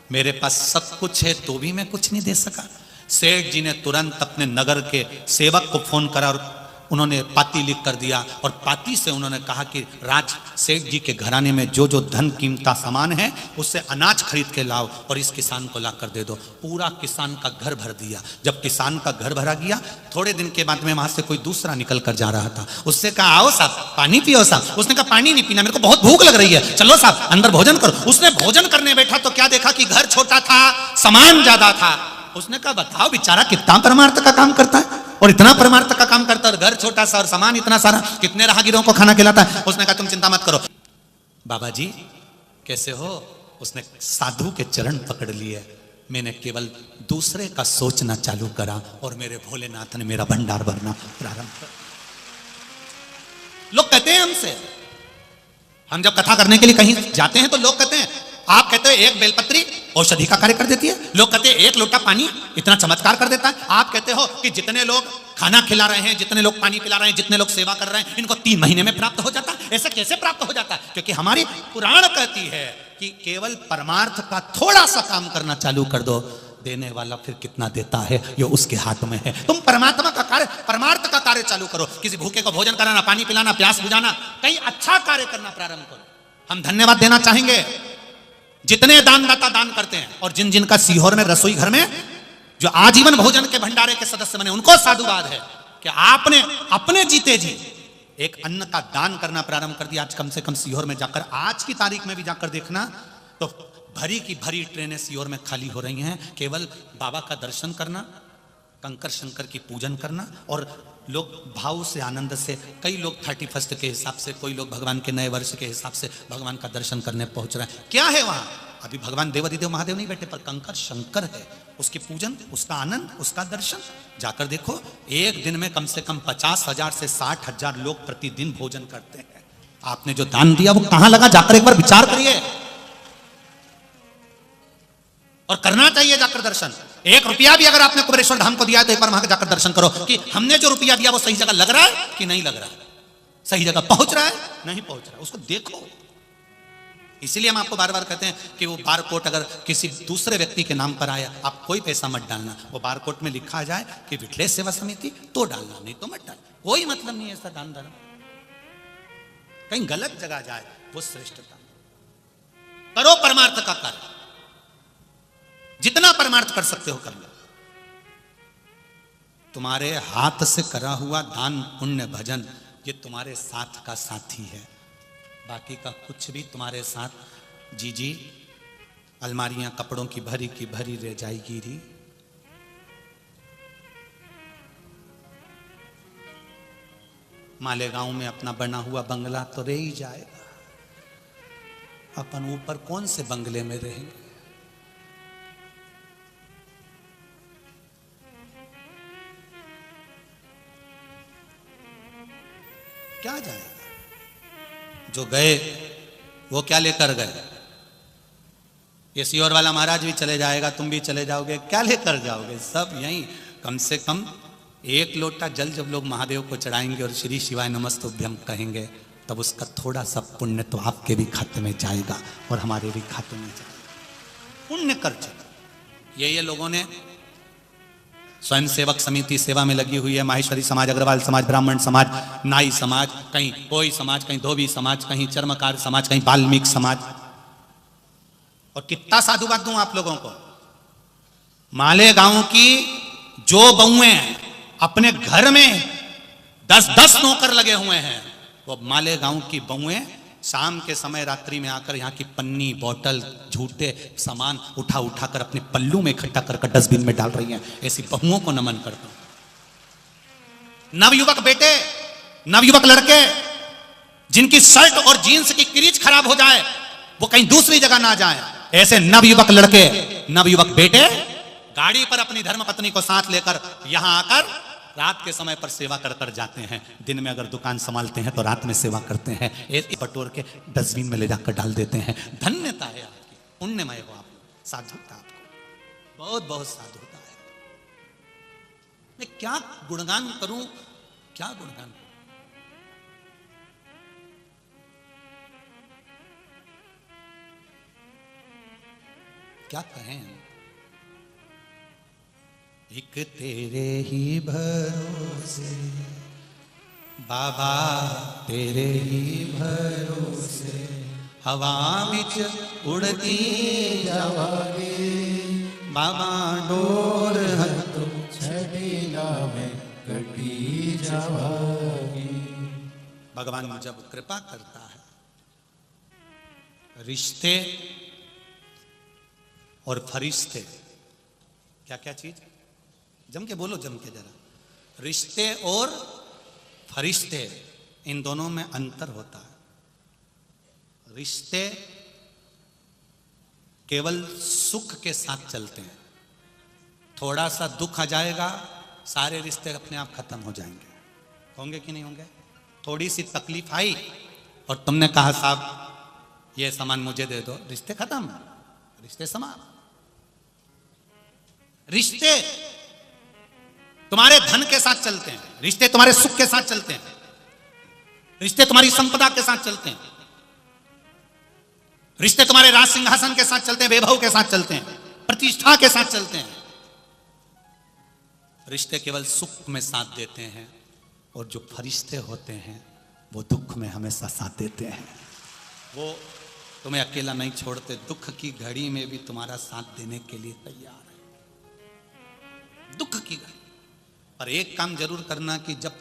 मेरे पास सब कुछ है तो भी मैं कुछ नहीं दे सका। सेठ जी ने तुरंत अपने नगर के सेवक को फोन करा और उन्होंने पाती लिख कर दिया। और पाती से उन्होंने कहा कि राज सेठ जी के घराने में जो जो धन कीमता सामान है उससे अनाज खरीद के लाओ और इस किसान को ला कर दे दो। पूरा किसान का घर भर दिया। जब किसान का घर भरा गया, थोड़े दिन के बाद में वहां से कोई दूसरा निकल कर जा रहा था। उससे कहा आओ साहब पानी पियो साहब। उसने कहा पानी नहीं पीना, मेरे को बहुत भूख लग रही है, चलो साहब अंदर भोजन करो। उसने भोजन करने बैठा तो क्या देखा कि घर छोटा था, सामान ज्यादा था। उसने कहा बताओ बेचारा कितना परमार्थ का काम करता है और इतना परमार्थ का काम करता है, और घर छोटा सा और सामान इतना सारा, कितने राहगीरों को खाना खिलाता है। उसने कहा तुम चिंता मत करो। बाबा जी कैसे हो? उसने साधु के चरण पकड़ लिए। मैंने केवल दूसरे का सोचना चालू करा और मेरे भोलेनाथ ने मेरा भंडार भरना प्रारंभ कर। लोग कहते हैं हमसे, हम जब कथा करने के लिए कहीं जाते हैं तो लोग कहते हैं, आप कहते हैं एक बेलपत्री औषधि का कार्य कर देती है। लोग कहते हैं एक लोटा पानी इतना चमत्कार कर देता है। आप कहते हो कि जितने लोग खाना खिला रहे हैं, जितने लोग पानी पिला रहे हैं, जितने लोग सेवा कर रहे हैं, इनको 3 महीने में प्राप्त हो जाता है। ऐसा कैसे प्राप्त हो जाता है? क्योंकि हमारी पुराण कहती है कि केवल परमार्थ का थोड़ा सा काम करना चालू कर दो, देने वाला फिर कितना देता है ये उसके हाथ में है। तुम परमात्मा का कार्य, परमार्थ का कार्य चालू करो। किसी भूखे को भोजन कराना, पानी पिलाना, प्यास बुझाना, कहीं अच्छा कार्य करना प्रारंभ करो। हम धन्यवाद देना चाहेंगे जितने दानदाता दान करते हैं, और जिन जिन का सीहोर में रसोई घर में जो आजीवन भोजन के भंडारे के सदस्य बने, उनको साधुवाद है कि आपने अपने जीते जी एक अन्न का दान करना प्रारंभ कर दिया। आज कम से कम सीहोर में जाकर, आज की तारीख में भी जाकर देखना तो भरी की भरी ट्रेनें सीहोर में खाली हो रही हैं। केवल बाबा का दर्शन करना, कंकर शंकर की पूजन करना, और लोग भाव से, आनंद से, कई लोग 31 के हिसाब से, कोई लोग भगवान के नए वर्ष के हिसाब से भगवान का दर्शन करने पहुंच रहे हैं। क्या है वहां? अभी भगवान देवादिदेव महादेव नहीं बैठे, पर कंकर शंकर है। उसकी पूजन, उसका आनंद, उसका दर्शन जाकर देखो। एक दिन में कम से कम 50,000 से 60,000 लोग प्रतिदिन भोजन करते हैं। आपने जो दान दिया वो कहां लगा? जाकर एक बार विचार करिए। और करना चाहिए जाकर दर्शन। 1 रुपया भी अगर आपने कुबेरेश्वर धाम को दिया है तो एक बार वहां जाकर दर्शन करो कि हमने जो रुपया दिया वो सही जगह लग रहा है कि नहीं लग रहा है, सही जगह पहुंच रहा है नहीं पहुंच रहा है, उसको देखो। इसलिए हम आपको बार बार कहते हैं कि वो बारकोड अगर किसी दूसरे व्यक्ति के नाम पर आया, आप कोई पैसा मत डालना। वो बारकोड में लिखा जाए कि विठलेश सेवा समिति तो डालना, नहीं तो मत डालना। कोई मतलब नहीं है ऐसा दान धर्म। कहीं गलत जगह जाए वो श्रेष्ठता। करो परमार्थ का कार्य, जितना परमार्थ कर सकते हो कर लो। तुम्हारे हाथ से करा हुआ दान पुण्य भजन ये तुम्हारे साथ का साथी है, बाकी का कुछ भी तुम्हारे साथ जी अलमारियां कपड़ों की भरी रह जाएगी री। मालेगांव में अपना बना हुआ बंगला तो रह ही जाएगा, अपन ऊपर कौन से बंगले में रहेंगे। क्या जाएगा, जो गए वो क्या लेकर गए। ये सीहोर वाला महाराज भी चले जाएगा, तुम भी चले जाओगे, क्या लेकर जाओगे, सब यहीं। कम से कम एक लोटा जल जब लोग महादेव को चढ़ाएंगे और श्री शिवाय नमस्तुभ्यम कहेंगे, तब उसका थोड़ा सा पुण्य तो आपके भी खाते में जाएगा और हमारे भी खाते में जाएगा। पुण्य कर चलो। ये लोगों ने स्वयं सेवक समिति सेवा में लगी हुई है, माहेश्वरी समाज, अग्रवाल समाज, ब्राह्मण समाज, नाई समाज, कहीं कोई समाज, कहीं धोबी समाज, कहीं चर्मकार समाज, कहीं वाल्मीकि समाज। और कितना साधुवाद दूं आप लोगों को। मालेगांव की जो बहुएं अपने घर में 10-10 नौकर लगे हुए हैं, वो मालेगांव की बहुएं शाम के समय रात्रि में आकर यहाँ की पन्नी, बोतल, झूठे सामान उठा कर अपने पल्लू में इकट्ठा कर डस्टबिन में डाल रही हैं। ऐसी बहुओं को नमन करता हूं। नवयुवक बेटे, नवयुवक लड़के जिनकी शर्ट और जीन्स की क्रीज खराब हो जाए, वो कहीं दूसरी जगह ना जाए, ऐसे नवयुवक लड़के, नवयुवक बेटे गाड़ी पर अपनी धर्मपत्नी को साथ लेकर यहां आकर रात के समय पर सेवा कर कर जाते हैं। दिन में अगर दुकान संभालते हैं तो रात में सेवा करते हैं, एक बटोर के डस्टबिन में ले जाकर डाल देते हैं। धन्यता है आपकी, पुण्यमय हो आप, साधुता आपको, बहुत बहुत साधुता है। मैं क्या गुणगान करूं, क्या गुणगान करूं। क्या कहें। एक तेरे ही भरोसे बाबा, तेरे ही भरोसे हवा बिच उड़ती जावागे बाबा, डोर हतो छड़ीला में कटी जावागे। भगवान जब कृपा करता है, रिश्ते और फरिश्ते, क्या क्या चीज, जम के बोलो, जम के जरा। रिश्ते और फरिश्ते, इन दोनों में अंतर होता है। रिश्ते केवल सुख के साथ चलते हैं, थोड़ा सा दुख आ जाएगा सारे रिश्ते अपने आप खत्म हो जाएंगे। होंगे कि नहीं होंगे। थोड़ी सी तकलीफ आई और तुमने कहा साहब ये सामान मुझे दे दो, रिश्ते खत्म, रिश्ते समाप्त। रिश्ते तुम्हारे धन के साथ चलते हैं, रिश्ते तुम्हारे सुख के साथ चलते हैं, रिश्ते तुम्हारी संपदा के साथ चलते हैं, रिश्ते तुम्हारे राज सिंहासन के साथ चलते हैं, वैभव के साथ चलते हैं, प्रतिष्ठा के साथ चलते हैं। रिश्ते केवल सुख में साथ देते हैं और जो फरिश्ते होते हैं वो दुख में हमेशा साथ देते हैं। वो तुम्हें अकेला नहीं छोड़ते, दुख की घड़ी में भी तुम्हारा साथ देने के लिए तैयार है। दुख की घड़ी पर एक काम जरूर करना कि जब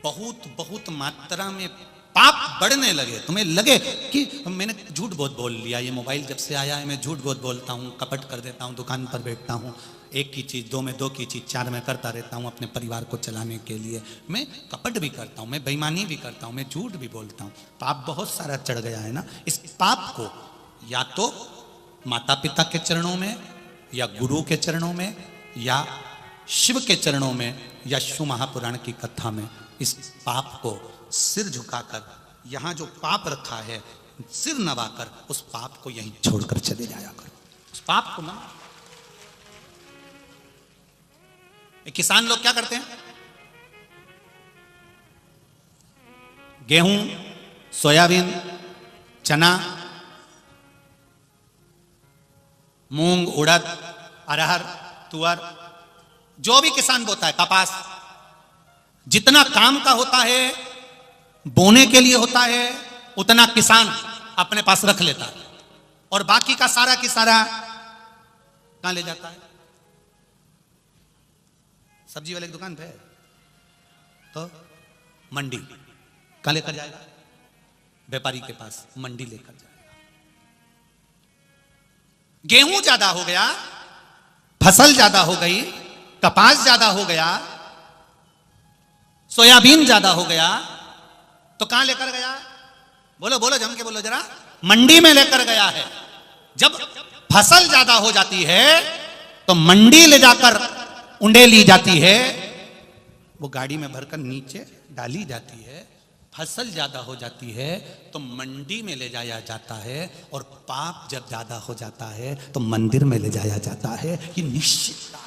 बहुत बहुत मात्रा में पाप बढ़ने लगे, तुम्हें लगे कि मैंने झूठ बहुत बोल लिया, ये मोबाइल जब से आया है मैं झूठ बहुत बोलता हूँ, कपट कर देता हूँ, दुकान पर बैठता हूँ, एक की चीज़ दो में, दो की चीज़ चार में करता रहता हूँ अपने परिवार को चलाने के लिए, मैं कपट भी करता हूँ, मैं बेईमानी भी करता हूँ, मैं झूठ भी बोलता हूँ, पाप बहुत सारा चढ़ गया है ना। इस पाप को या तो माता पिता के चरणों में या गुरु के चरणों में या शिव के चरणों में या शिव महापुराण की कथा में इस पाप को सिर झुकाकर, यहां जो पाप रखा है सिर नवाकर उस पाप को यहीं छोड़कर चले जाया करो। उस पाप को ना, किसान लोग क्या करते हैं, गेहूं, सोयाबीन, चना, मूंग, उड़द, अरहर, तुअर, जो भी किसान बोता है, कपास, जितना काम का होता है बोने के लिए होता है उतना किसान अपने पास रख लेता है। और बाकी का सारा की सारा कहां ले जाता है? सब्जी वाले की दुकान पे, तो मंडी कहां लेकर जाएगा? व्यापारी के पास, मंडी लेकर जाएगा। गेहूं ज्यादा हो गया, फसल ज्यादा हो गई, कपास ज्यादा हो गया, सोयाबीन ज्यादा हो गया, तो कहां लेकर गया? बोलो बोलो, जम के बोलो जरा। मंडी में लेकर गया है। जब फसल ज्यादा हो जाती है तो मंडी ले जाकर उंडे ली जाती है, वो गाड़ी में भरकर नीचे डाली जाती है। फसल ज्यादा हो जाती है तो मंडी में ले जाया जाता है, और पाप जब ज्यादा हो जाता है तो मंदिर में ले जाया जाता है। ये निश्चितता।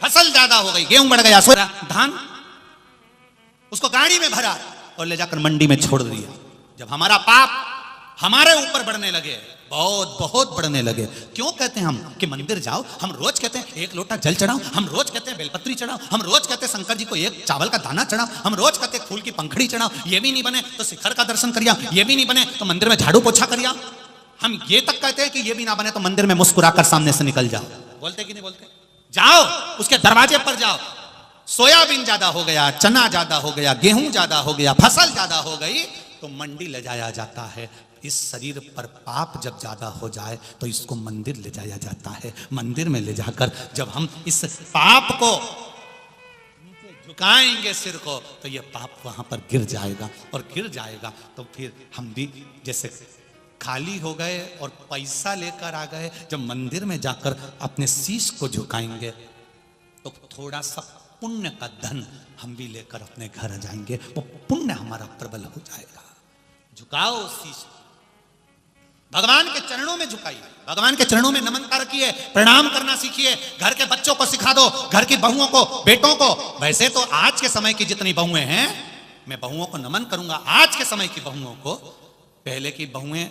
फसल ज्यादा हो गई, गेहूं बढ़ गया, धान, उसको गाड़ी में भरा और ले जाकर मंडी में छोड़ दिया। जब हमारा पाप हमारे ऊपर बढ़ने लगे, बहुत बहुत बढ़ने लगे। क्यों कहते हैं हम कि मंदिर जाओ? हम रोज कहते हैं एक लोटा जल चढ़ाओ, हम रोज कहते हैं बेलपत्री चढ़ाओ, हम रोज कहते हैं शंकर जी को एक चावल का दाना चढ़ाओ, हम रोज कहते हैं फूल की पंखड़ी चढ़ाओ। ये भी नहीं बने तो शिखर का दर्शन करिया, ये भी नहीं बने तो मंदिर में झाड़ू पोछा करिया। हम ये तक कहते हैं कि ये भी ना बने तो मंदिर में मुस्कुराकर सामने से निकल जाओ। बोलते कि नहीं बोलते? जाओ, उसके दरवाजे पर जाओ। सोयाबीन ज्यादा हो गया, चना ज्यादा हो गया, गेहूं ज्यादा हो गया, फसल ज्यादा हो गई, तो मंडी ले जाया जाता है। इस शरीर पर पाप जब ज्यादा हो जाए तो इसको मंदिर ले जाया जाता है। मंदिर में ले जाकर जब हम इस पाप को नीचे झुकाएंगे सिर को, तो ये पाप वहां पर गिर जाएगा, और गिर जाएगा तो फिर हम भी जैसे खाली हो गए और पैसा लेकर आ गए। जब मंदिर में जाकर अपने शीश को झुकाएंगे तो थोड़ा सा पुण्य का धन हम भी लेकर अपने घर जाएंगे, वो पुण्य हमारा प्रबल हो जाएगा। झुकाओ शीश, भगवान के चरणों में झुकाइए, भगवान के चरणों में नमन रखिए, प्रणाम करना सीखिए। घर के बच्चों को सिखा दो, घर की बहुओं को, बेटों को। वैसे तो आज के समय की जितनी बहुएं हैं, मैं बहुओं को नमन करूंगा। आज के समय की बहुओं को, पहले की बहुएं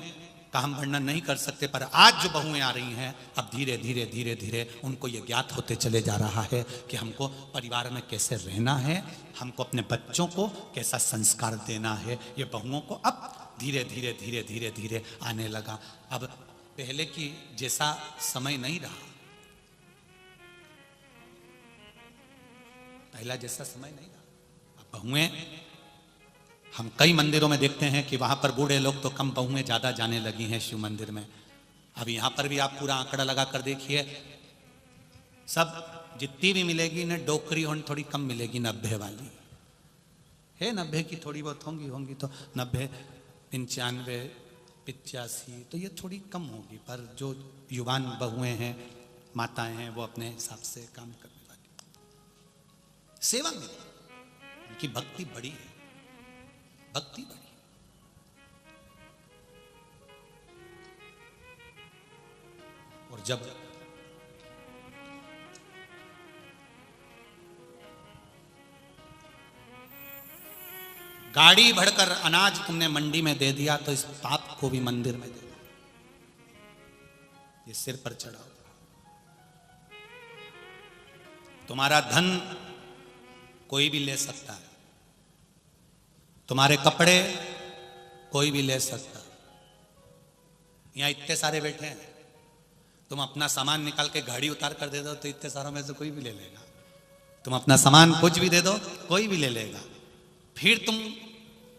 का हम वर्णन नहीं कर सकते, पर आज जो बहुएं आ रही हैं, अब धीरे धीरे धीरे धीरे उनको ये ज्ञात होते चले जा रहा है कि हमको परिवार में कैसे रहना है, हमको अपने बच्चों को कैसा संस्कार देना है। ये बहुओं को अब धीरे धीरे धीरे धीरे धीरे आने लगा। अब पहले की जैसा समय नहीं रहा, पहला जैसा समय नहीं रहा। अब बहुएं, हम कई मंदिरों में देखते हैं कि वहां पर बूढ़े लोग तो कम, बहुएं ज्यादा जाने लगी हैं शिव मंदिर में। अब यहां पर भी आप पूरा आंकड़ा लगा कर देखिए, सब जितनी भी मिलेगी ना डोकरी होनी थोड़ी कम मिलेगी, 90 वाली है, 90 की थोड़ी बहुत होंगी तो 90, 95, 85, तो ये थोड़ी कम होगी। पर जो युवान बहुएं हैं, माताएं हैं, वो अपने हिसाब से काम करने वाली सेवा में, उनकी भक्ति बड़ी है, भक्ति बड़ी। और जब गाड़ी भरकर अनाज तुमने मंडी में दे दिया, तो इस पाप को भी मंदिर में दे दो। ये सिर पर चढ़ा। तुम्हारा धन कोई भी ले सकता है, तुम्हारे कपड़े कोई भी ले सकता है। यहां इतने सारे बैठे हैं, तुम अपना सामान निकाल के गाड़ी उतार कर दे दो तो इतने सारों में से कोई भी ले लेगा। तुम अपना सामान कुछ भी दे दो, कोई भी ले लेगा। फिर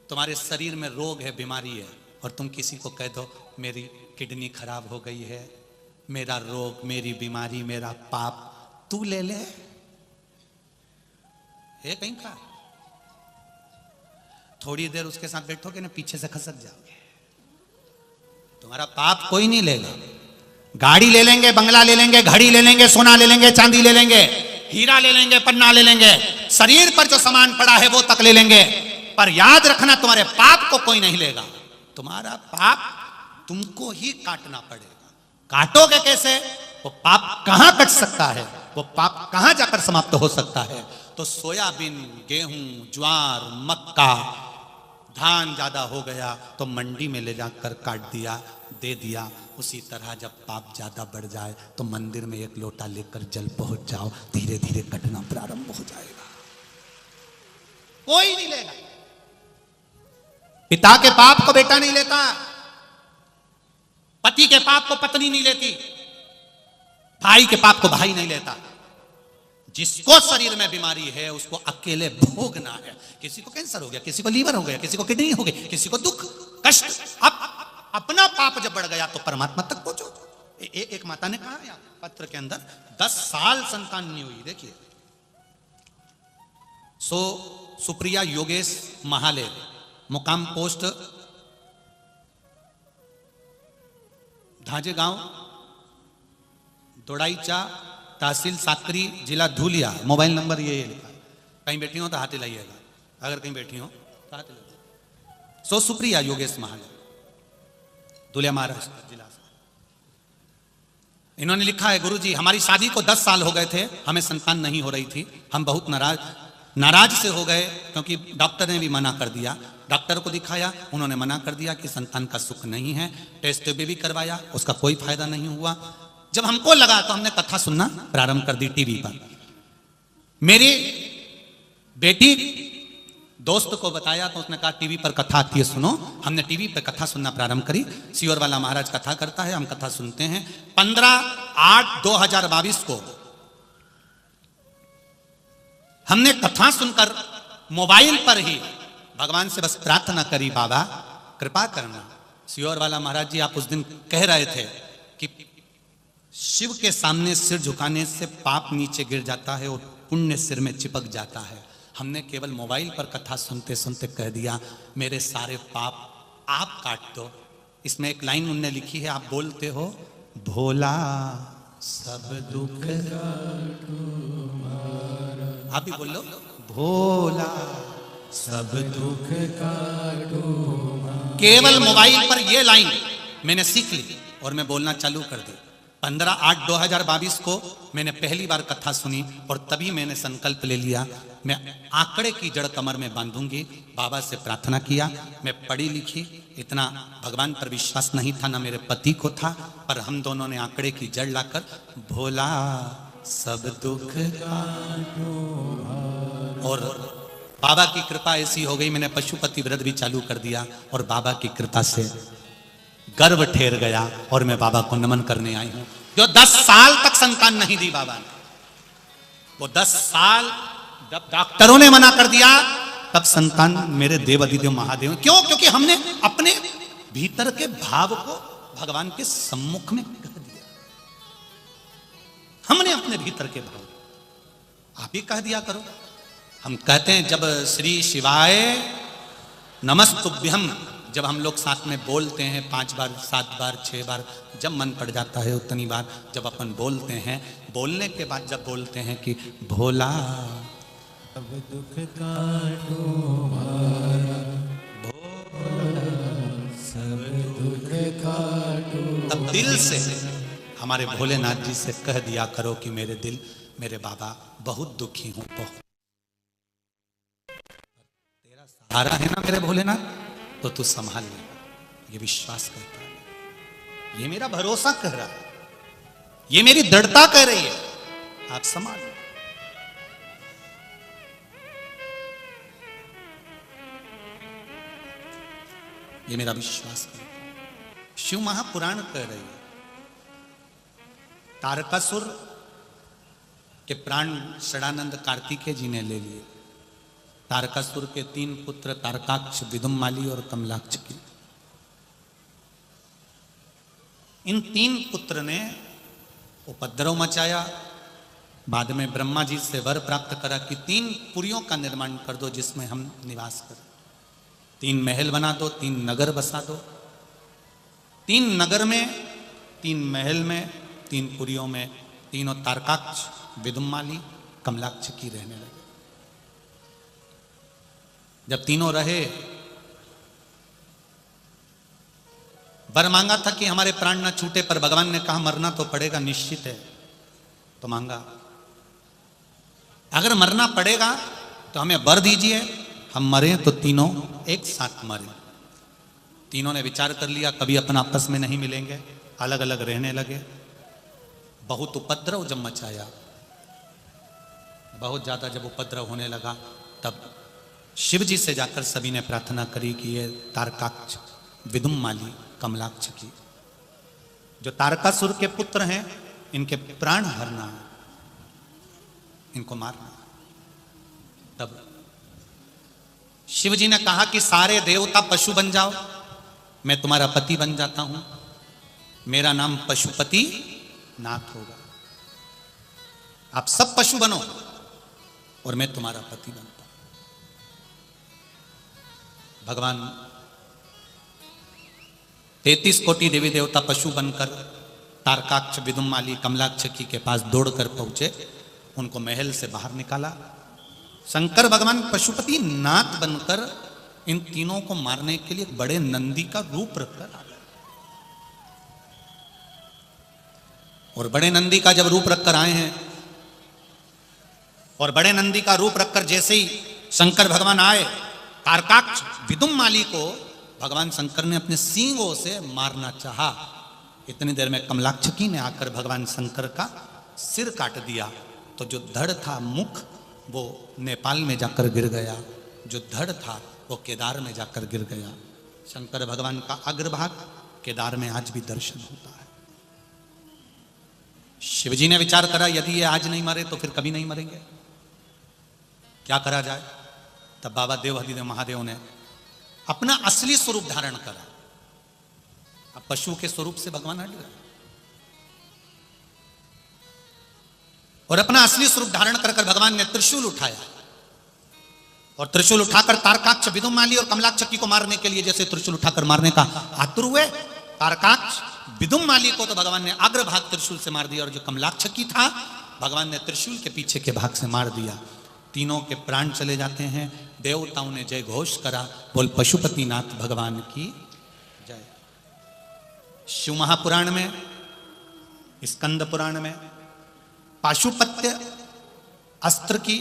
तुम्हारे शरीर में रोग है, बीमारी है, और तुम किसी को कह दो मेरी किडनी खराब हो गई है, मेरा रोग, मेरी बीमारी, मेरा पाप तू ले ले, है कहीं का। थोड़ी देर उसके साथ बैठोगे ना, पीछे से खसक जाओगे। तुम्हारा पाप कोई नहीं लेगा। गाड़ी ले लेंगे, बंगला ले लेंगे, घड़ी ले लेंगे, सोना ले लेंगे, चांदी ले लेंगे, हीरा ले लेंगे, पन्ना ले लेंगे, शरीर पर जो सामान पड़ा है वो तक ले लेंगे, पर याद रखना तुम्हारे पाप को कोई नहीं लेगा। तुम्हारा पाप तुमको ही काटना पड़ेगा। काटोगे कैसे? वो पाप कहां कट सकता है, वो पाप कहां जाकर समाप्त हो सकता है? तो सोयाबीन, गेहूं, ज्वार, मक्का, धान ज्यादा हो गया तो मंडी में ले जाकर काट दिया, दे दिया। उसी तरह जब पाप ज्यादा बढ़ जाए तो मंदिर में एक लोटा लेकर जल पहुंच जाओ, धीरे धीरे कटना प्रारंभ हो जाएगा। कोई नहीं लेगा। पिता के पाप को बेटा नहीं लेता, पति के पाप को पत्नी नहीं लेती, भाई के पाप को भाई नहीं लेता। जिसको शरीर में बीमारी है उसको अकेले भोगना है। किसी को कैंसर हो गया, किसी को लीवर हो गया, किसी को किडनी हो गई, किसी को दुख कष्ट। अब अपना पाप जब बढ़ गया तो परमात्मा तक पहुंचो। एक माता ने कहा या पत्र के अंदर 10 साल संतान नहीं हुई। देखिए, सुप्रिया योगेश महाले, मुकाम पोस्ट धाजे गांव, दोड़ाईचा, तहसील साकरी, जिला धूलिया। मोबाइल नंबर ये लिखा। कहीं बैठी हो तो हाथ हिलाइएगा, अगर कहीं बैठी हो तो हाथ हिलाइएगा। सुप्रिया योगेश महाले, धूलिया, महाराष्ट्र जिला से। इन्होंने लिखा है, गुरुजी हमारी शादी को 10 साल हो गए थे, हमें संतान नहीं हो रही थी। हम बहुत नाराज से हो गए क्योंकि डॉक्टर ने भी मना कर दिया। डॉक्टर को दिखाया, उन्होंने मना कर दिया कि संतान का सुख नहीं है। टेस्ट भी करवाया, उसका कोई फायदा नहीं हुआ। जब हमको लगा तो हमने कथा सुनना प्रारंभ कर दी टीवी पर। मेरी बेटी दोस्त को बताया तो उसने कहा टीवी पर कथा आती है, सुनो। हमने टीवी पर कथा सुनना प्रारंभ करी। सियोर वाला महाराज कथा करता है, हम कथा सुनते हैं। 15/8/2022 को हमने कथा सुनकर मोबाइल पर ही भगवान से बस प्रार्थना करी, बाबा कृपा करना। सियोर वाला महाराज जी, आप उस दिन कह रहे थे कि शिव के सामने सिर झुकाने से पाप नीचे गिर जाता है और पुण्य सिर में चिपक जाता है। हमने केवल मोबाइल पर कथा सुनते सुनते कह दिया, मेरे सारे पाप आप काट दो। इसमें एक लाइन उनने लिखी है, आप बोलते हो, भोला सब दुख आप भी बोल लो, भोला सब दुख काटो। केवल मोबाइल पर ये लाइन मैंने सीख ली और मैं बोलना चालू कर दी। 15/8/2022 को मैंने पहली बार कथा सुनी और तभी मैंने संकल्प ले लिया, मैं आंकड़े की जड़ कमर में बांधूंगी। बाबा से प्रार्थना किया। मैं पढ़ी लिखी, इतना भगवान पर विश्वास नहीं था, ना मेरे पति को था, पर हम दोनों ने आंकड़े की जड़ लाकर भोला सब दुख काटो। और बाबा की कृपा ऐसी हो गई, मैंने पशुपति व्रत भी चालू कर दिया और बाबा की कृपा से गर्भ ठेर गया और मैं बाबा को नमन करने आई हूं। जो 10 साल तक संतान नहीं दी बाबा ने, वो 10 साल जब डॉक्टरों ने मना कर दिया तब संतान मेरे देव अधिदेव महादेव। क्यों? क्योंकि हमने अपने भीतर के भाव को भगवान के सम्मुख में कह दिया। हमने अपने भीतर के भाव आप ही कह दिया करो। हम कहते हैं जब श्री शिवाय नमस्तुभ्यम, जब हम लोग साथ में बोलते हैं 5 बार 7 बार 6 बार, जब मन पड़ जाता है उतनी बार जब अपन बोलते हैं, बोलने के बाद जब बोलते हैं कि भोला सब दुख काटो हमारा, भोला सब दुख काटो, तब दिल से हमारे भोलेनाथ जी से कह दिया करो कि मेरे दिल, मेरे बाबा बहुत दुखी हूं, बहुत तेरा सहारा है ना मेरे भोलेनाथ, तो तू संभाल ले। ये विश्वास करता है, ये मेरा भरोसा कह रहा है, ये मेरी दृढ़ता कह रही है, आप संभाल लो। ये मेरा विश्वास करता है। शिव महापुराण कह रही है, तारकासुर के प्राण षडानंद कार्तिकेय जी ने ले लिए। तारकासुर के 3 पुत्र तारकाक्ष, विदुम्माली और कमलाक्ष की। इन 3 पुत्र ने उपद्रव मचाया। बाद में ब्रह्मा जी से वर प्राप्त करा कि 3 पुरियों का निर्माण कर दो जिसमें हम निवास करें। 3 महल बना दो, 3 नगर बसा दो। 3 नगर में, 3 महल में, 3 पुरियों में तीनों तारकाक्ष, विदुम्माली, कमलाक्ष की रहने लगे। जब तीनों रहे, वर मांगा था कि हमारे प्राण ना छूटे, पर भगवान ने कहा मरना तो पड़ेगा, निश्चित है। तो मांगा अगर मरना पड़ेगा तो हमें वर दीजिए, हम मरे तो तीनों एक साथ मरे। तीनों ने विचार कर लिया कभी अपन आपस में नहीं मिलेंगे, अलग अलग रहने लगे। बहुत उपद्रव जब मचाया, बहुत ज्यादा जब उपद्रव होने लगा, तब शिव जी से जाकर सभी ने प्रार्थना करी कि ये तारकाक्ष, विदुम्माली, कमलाक्ष की, जो तारकासुर के पुत्र हैं, इनके प्राण हरना, इनको मारना। तब शिव जी ने कहा कि सारे देवता पशु बन जाओ, मैं तुम्हारा पति बन जाता हूं, मेरा नाम पशुपति नाथ होगा। आप सब पशु बनो और मैं तुम्हारा पति बनता हूं। भगवान 33 कोटि देवी देवता पशु बनकर तारकाक्ष, विदुम्माली, कमलाक्ष के पास दौड़कर पहुंचे, उनको महल से बाहर निकाला। शंकर भगवान पशुपति नाथ बनकर इन तीनों को मारने के लिए बड़े नंदी का रूप रखकर आ गए। और बड़े नंदी का जब रूप रखकर आए हैं, और बड़े नंदी का रूप रखकर जैसे ही शंकर भगवान आए, तारकाक्ष, विदुम्माली को भगवान शंकर ने अपने सींगों से मारना चाहा। इतनी देर में कमलाक्षकी ने आकर भगवान शंकर का सिर काट दिया। तो जो धड़ था मुख, वो नेपाल में जाकर गिर गया, जो धड़ था वो केदार में जाकर गिर गया। शंकर भगवान का अग्रभाग केदार में आज भी दर्शन होता है। शिवजी ने विचार करा, यदि ये आज नहीं मरे तो फिर कभी नहीं मरेंगे, क्या करा जाए। तब बाबा देवहरिदेव महादेव ने अपना असली स्वरूप धारण करा। अब पशु के स्वरूप से भगवान हट गए और अपना असली स्वरूप धारण कर भगवान ने त्रिशूल उठाया, और त्रिशूल उठाकर तारकाक्ष, विदुम्माली और कमलाक्षकी को मारने के लिए जैसे त्रिशूल उठाकर मारने का आतुर हुए, तारकाक्ष, विदुम्माली को तो भगवान ने अग्रभाग त्रिशूल से मार दिया, और जो कमलाक्षकी था भगवान ने त्रिशूल के पीछे के भाग से मार दिया। तीनों के प्राण चले जाते हैं। देवताओं ने जय घोष करा, बोल पशुपतिनाथ भगवान की जय। शिव महापुराण में, स्कंद पुराण में पाशुपत्य अस्त्र की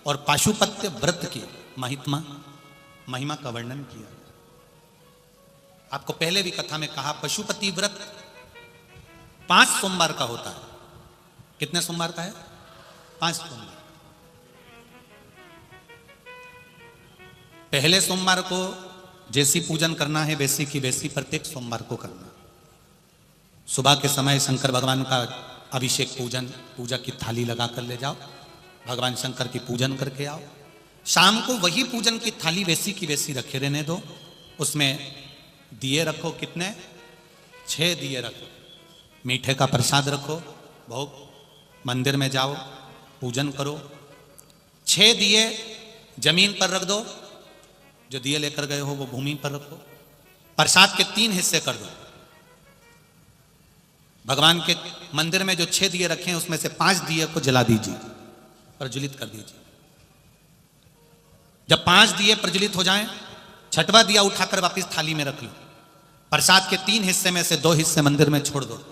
और पाशुपत्य व्रत की महिमा का वर्णन किया। आपको पहले भी कथा में कहा, पशुपति व्रत 5 सोमवार का होता है। कितने सोमवार का है? 5 सोमवार। पहले सोमवार को जैसी पूजन करना है वैसी की वैसी प्रत्येक सोमवार को करना। सुबह के समय शंकर भगवान का अभिषेक पूजा की थाली लगा कर ले जाओ, भगवान शंकर की पूजन करके आओ। शाम को वही पूजन की थाली वैसी की वैसी रखे रहने दो, उसमें दिए रखो। कितने? 6 दिए रखो। मीठे का प्रसाद रखो, भोग मंदिर में जाओ, पूजन करो। 6 दिए जमीन पर रख दो, जो दिए लेकर गए हो वो भूमि पर रखो। प्रसाद के 3 हिस्से कर दो। भगवान के मंदिर में जो 6 दिए रखे हैं उसमें से 5 दिए को जला दीजिए, प्रज्वलित कर दीजिए। जब 5 दिए प्रज्वलित हो जाएं, 6वां दिया उठाकर वापस थाली में रख लो। प्रसाद के 3 हिस्से में से 2 हिस्से मंदिर में छोड़ दो,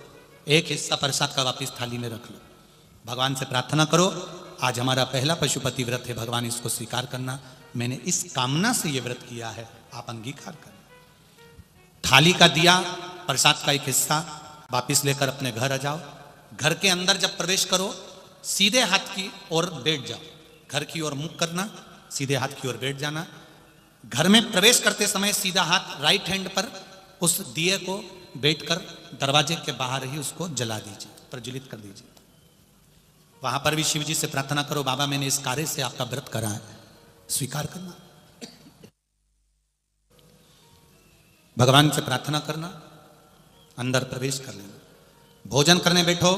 1 हिस्सा प्रसाद का वापस थाली में रख लो। भगवान से प्रार्थना करो, आज हमारा पहला पशुपति व्रत है, भगवान इसको स्वीकार करना। मैंने इस कामना से यह व्रत किया है, आप अंगीकार करना। थाली का दिया, प्रसाद का 1 हिस्सा वापिस लेकर अपने घर आ जाओ। घर के अंदर जब प्रवेश करो, सीधे हाथ की ओर बैठ जाओ। घर की ओर मुख करना, सीधे हाथ की ओर बैठ जाना। घर में प्रवेश करते समय सीधा हाथ राइट हैंड पर उस दिए को बैठकर दरवाजे के बाहर ही उसको जला दीजिए, प्रज्वलित कर दीजिए। वहां पर भी शिव जी से प्रार्थना करो, बाबा मैंने इस कार्य से आपका व्रत करा है, स्वीकार करना। भगवान से प्रार्थना करना, अंदर प्रवेश कर लेना। भोजन करने बैठो,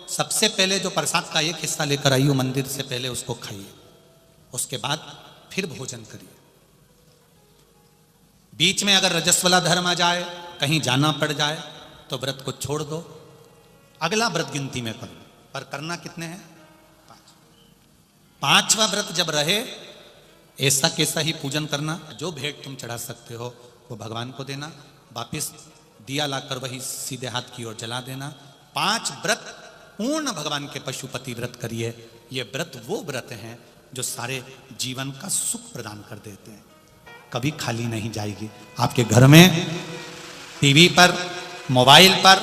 सबसे पहले जो प्रसाद का 1 हिस्सा लेकर आई हो मंदिर से पहले उसको खाइए, उसके बाद फिर भोजन करिए। बीच में अगर रजस्वला धर्म आ जाए, कहीं जाना पड़ जाए, तो व्रत को छोड़ दो, अगला व्रत गिनती में करो। पर करना कितने हैं? 5। 5वां व्रत जब रहे, ऐसा कैसा ही पूजन करना। जो भेंट तुम चढ़ा सकते हो वो भगवान को देना, वापिस दिया लाकर वही सीधे हाथ की ओर जला देना। 5 व्रत पूर्ण भगवान के पशुपति व्रत करिए। ये व्रत वो व्रत हैं जो सारे जीवन का सुख प्रदान कर देते हैं, कभी खाली नहीं जाएगी। आपके घर में टीवी पर, मोबाइल पर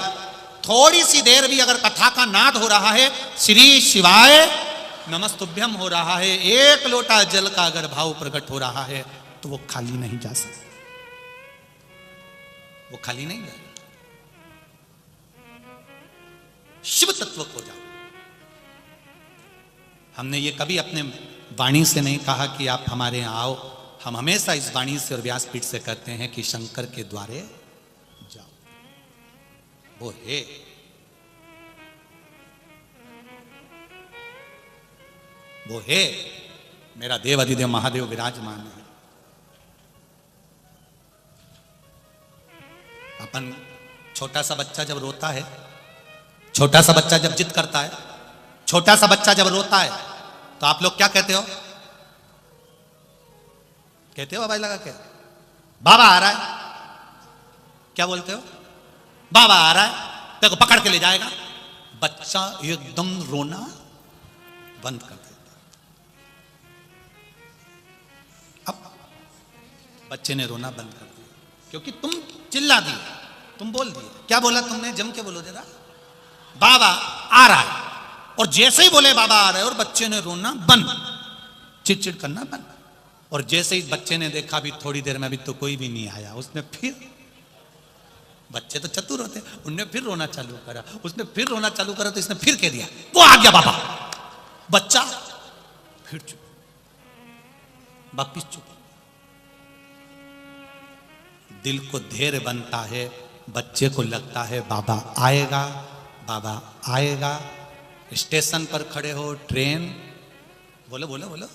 थोड़ी सी देर भी अगर कथा का नाद हो रहा है, श्री शिवाय नमस्तुभ्यम हो रहा है, एक लोटा जल का अगर भाव प्रकट हो रहा है तो वो खाली नहीं जा सकता, वो खाली नहीं जाए। शिव तत्व खो जाओ। हमने ये कभी अपने वाणी से नहीं कहा कि आप हमारे यहां आओ, हम हमेशा इस वाणी से और व्यासपीठ से कहते हैं कि शंकर के द्वारे जाओ। वो है वो है मेरा देव अधिदेव महादेव विराजमान है। अपन छोटा सा बच्चा जब रोता है, छोटा सा बच्चा जब जिद करता है, छोटा सा बच्चा जब रोता है तो आप लोग क्या कहते हो? कहते हो भाई लगा के बाबा आ रहा है, क्या बोलते हो? बाबा आ रहा है, तेरे को पकड़ के ले जाएगा। बच्चा एकदम रोना बंद कर देता। अब बच्चे ने रोना बंद कर दिया क्योंकि तुम चिल्ला दिए, तुम बोल दिए। क्या बोला तुमने? जम के बोलो जरा, बाबा आ रहा है। और जैसे ही बोले बाबा आ रहा है और बच्चे ने रोना बंद, चिड़चिड़ करना बंद। और जैसे ही बच्चे ने देखा भी थोड़ी देर में अभी तो कोई भी नहीं आया, उसने फिर, बच्चे तो चतुर होते, उनने फिर रोना चालू करा, उसने फिर रोना चालू करा तो इसने फिर कह दिया वो आ गया बाबा। बच्चा फिर चुप, वापिस चुप। दिल को धैर्य बनता है, बच्चे को लगता है बाबा आएगा, बाबा आएगा। स्टेशन पर खड़े हो, ट्रेन, बोलो बोलो बोलो,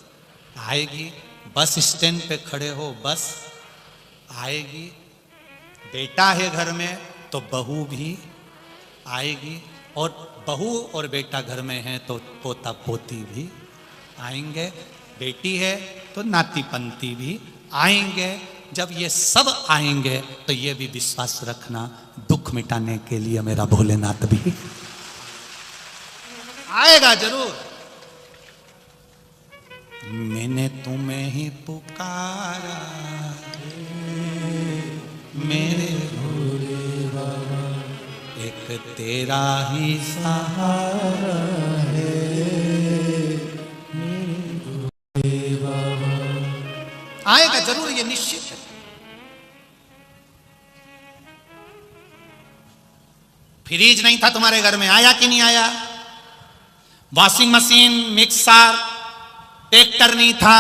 आएगी। बस स्टैंड पे खड़े हो, बस आएगी। बेटा है घर में तो बहू भी आएगी, और बहू और बेटा घर में है तो पोता पोती भी आएंगे। बेटी है तो नाती पंती भी आएंगे। जब ये सब आएंगे तो ये भी विश्वास रखना, दुख मिटाने के लिए मेरा भोलेनाथ भी आएगा जरूर। मैंने तुम्हें ही पुकारा मेरे भोले बाबा, एक तेरा ही सहारा है मेरे भोले बाबा। आएगा जरूर, ये निश्चित है। फ्रिज नहीं था तुम्हारे घर में, आया कि नहीं आया? वॉशिंग मशीन, मिक्सर, ट्रैक्टर नहीं था,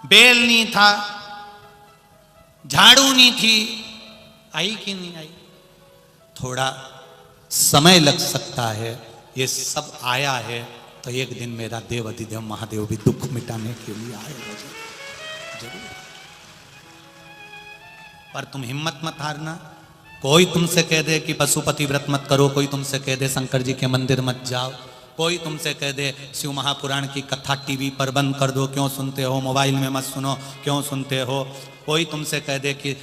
बेल नहीं था, झाड़ू नहीं थी, आई कि नहीं आई? थोड़ा समय लग सकता है, ये सब आया है तो एक दिन मेरा देव अधिदेव महादेव भी दुख मिटाने के लिए आएगा जरूर। पर तुम हिम्मत मत हारना। कोई तुमसे कह दे कि पशुपति व्रत मत करो, कोई तुमसे कह दे शंकर जी के मंदिर मत जाओ, कोई तुमसे कह दे शिव महापुराण की कथा टीवी पर बंद कर दो, क्यों सुनते हो, मोबाइल में मत सुनो, क्यों सुनते हो। कोई तुमसे कह दे कि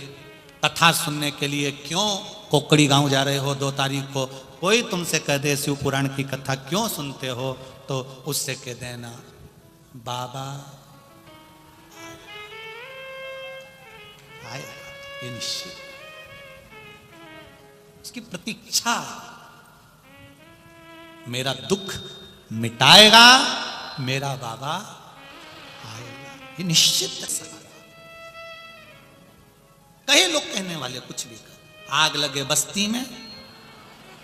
कथा सुनने के लिए क्यों कोकड़ी गांव जा रहे हो 2 तारीख को, कोई तुमसे कह दे शिव पुराण की कथा क्यों सुनते हो, तो उससे कह देना बाबा आए, ये निश्चित उसकी प्रतीक्षा। मेरा दुख मिटाएगा मेरा बाबा आएगा, ये निश्चित सवाल। कहे लोग कहने वाले कुछ भी कर, आग लगे बस्ती में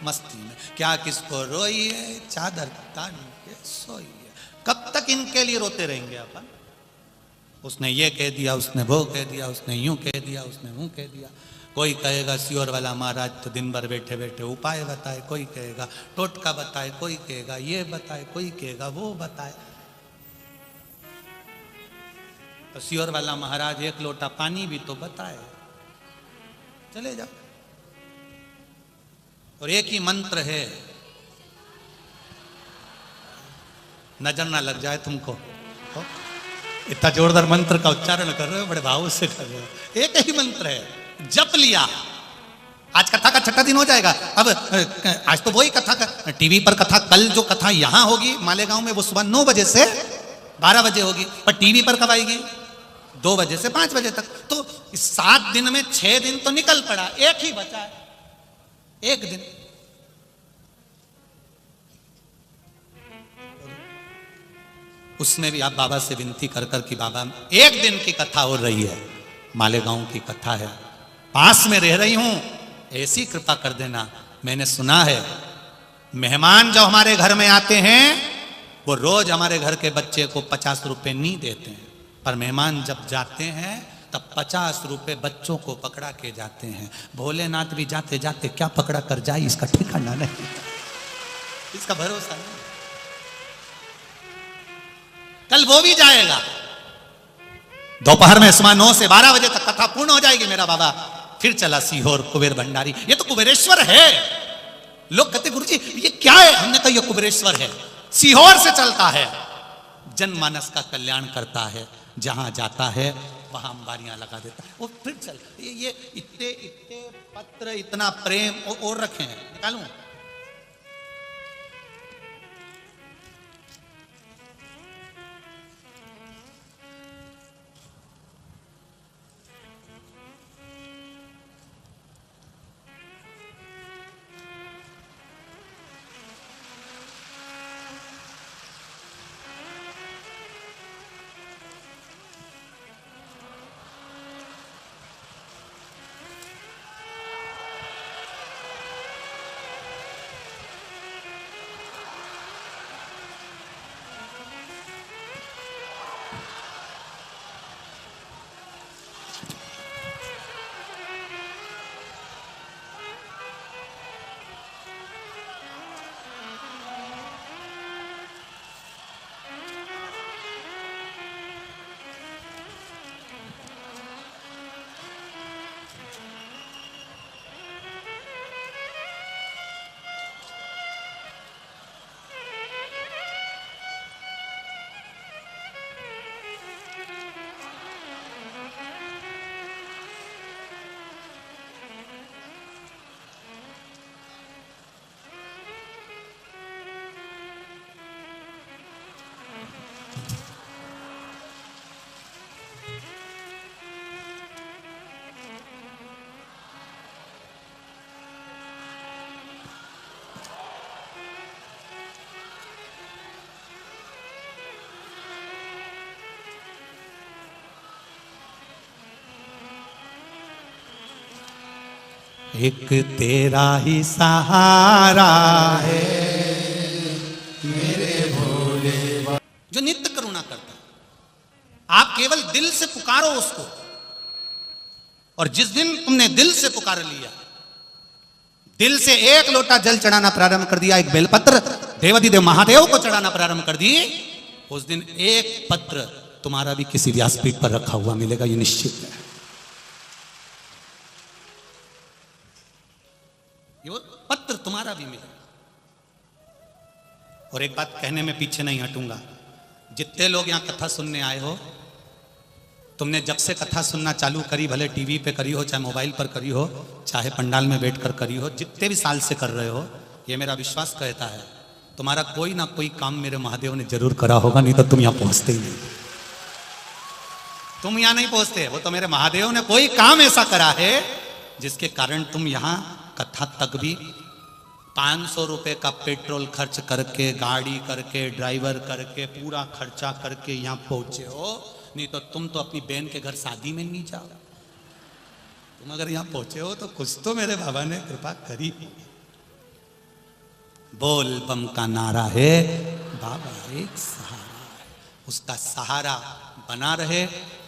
मस्ती में, क्या किसको रोइए चादर तान के सोइए। कब तक इनके लिए रोते रहेंगे अपन? उसने ये कह दिया, उसने वो कह दिया, उसने यूं कह दिया, उसने वो कह दिया। कोई कहेगा सियोर वाला महाराज तो दिन भर बैठे बैठे उपाय बताए, कोई कहेगा टोटका बताए, कोई कहेगा ये बताए, कोई कहेगा वो बताए। तो सियोर वाला महाराज 1 लोटा पानी भी तो बताए, चले जाओ। और एक ही मंत्र है, नजर ना लग जाए तुमको। इतना जोरदार मंत्र का उच्चारण कर रहे हो, बड़े भाव से कर रहे हो। एक ही मंत्र है, जप लिया। आज कथा का 6ठा दिन हो जाएगा। अब आज तो वही कथा का टीवी पर कथा, कल जो कथा यहां होगी मालेगांव में वो सुबह 9 बजे से 12 बजे होगी, पर टीवी पर कब आएगी? 2 बजे से 5 बजे तक। तो 7 दिन में 6 दिन तो निकल पड़ा, एक ही बचा है, एक दिन। उसमें भी आप बाबा से विनती कर कर कि बाबा एक दिन की कथा हो रही है, मालेगांव की कथा है, पास में रह रही हूं, ऐसी कृपा कर देना। मैंने सुना है मेहमान जो हमारे घर में आते हैं वो रोज हमारे घर के बच्चे को 50 रुपए नहीं देते हैं, पर मेहमान जब जाते हैं तब 50 रुपए बच्चों को पकड़ा के जाते हैं। भोलेनाथ भी जाते जाते क्या पकड़ा कर जाए इसका ठिकाना नहीं, इसका भरोसा नहीं। कल वो भी जाएगा, दोपहर में सुबह 9 से 12 बजे तक कथा पूर्ण हो जाएगी। मेरा बाबा फिर चला सीहोर कुबेर भंडारी। ये तो कुबेरेश्वर है। लोग कहते गुरुजी ये क्या है, हमने कहा ये कुबेरेश्वर है, सीहोर से चलता है, जनमानस का कल्याण करता है, जहां जाता है वहां अंबारियां लगा देता है। वो फिर चल ये इतने इतने पत्र, इतना प्रेम और रखे हैं, निकालूं? एक तेरा ही सहारा है मेरे भोले, जो नित्य करुणा करता है। आप केवल दिल से पुकारो उसको, और जिस दिन तुमने दिल से पुकार लिया, दिल से एक लोटा जल चढ़ाना प्रारंभ कर दिया, एक बेलपत्र देवाधिदेव महादेव को चढ़ाना प्रारंभ कर दी, उस दिन एक पत्र तुम्हारा भी किसी व्यासपीठ पर रखा हुआ मिलेगा, ये निश्चित है। ये पत्र तुम्हारा भी मिलेगा। और एक बात कहने में पीछे नहीं हटूंगा, जितने लोग यहां कथा सुनने आए हो, तुमने जब से कथा सुनना चालू करी, भले टीवी पे करी हो, चाहे मोबाइल पर करी हो, चाहे पंडाल में बैठकर करी हो, जितने भी साल से कर रहे हो, ये मेरा विश्वास कहता है तुम्हारा कोई ना कोई काम मेरे महादेव ने जरूर करा होगा, नहीं तो तुम यहां पहुंचते ही नहीं। तुम यहां नहीं पहुंचते, वो तो मेरे महादेव ने कोई काम ऐसा करा है जिसके कारण तुम यहां कथा तक भी 500 रुपए का पेट्रोल खर्च करके, गाड़ी करके, ड्राइवर करके, पूरा खर्चा करके यहां पहुंचे हो। नहीं तो तुम तो अपनी बहन के घर शादी में नहीं जाओ। तुम अगर यहां पहुंचे हो तो कुछ तो मेरे बाबा ने कृपा करी। बोल बम का नारा है, बाबा एक सहारा है, उसका सहारा बना रहे,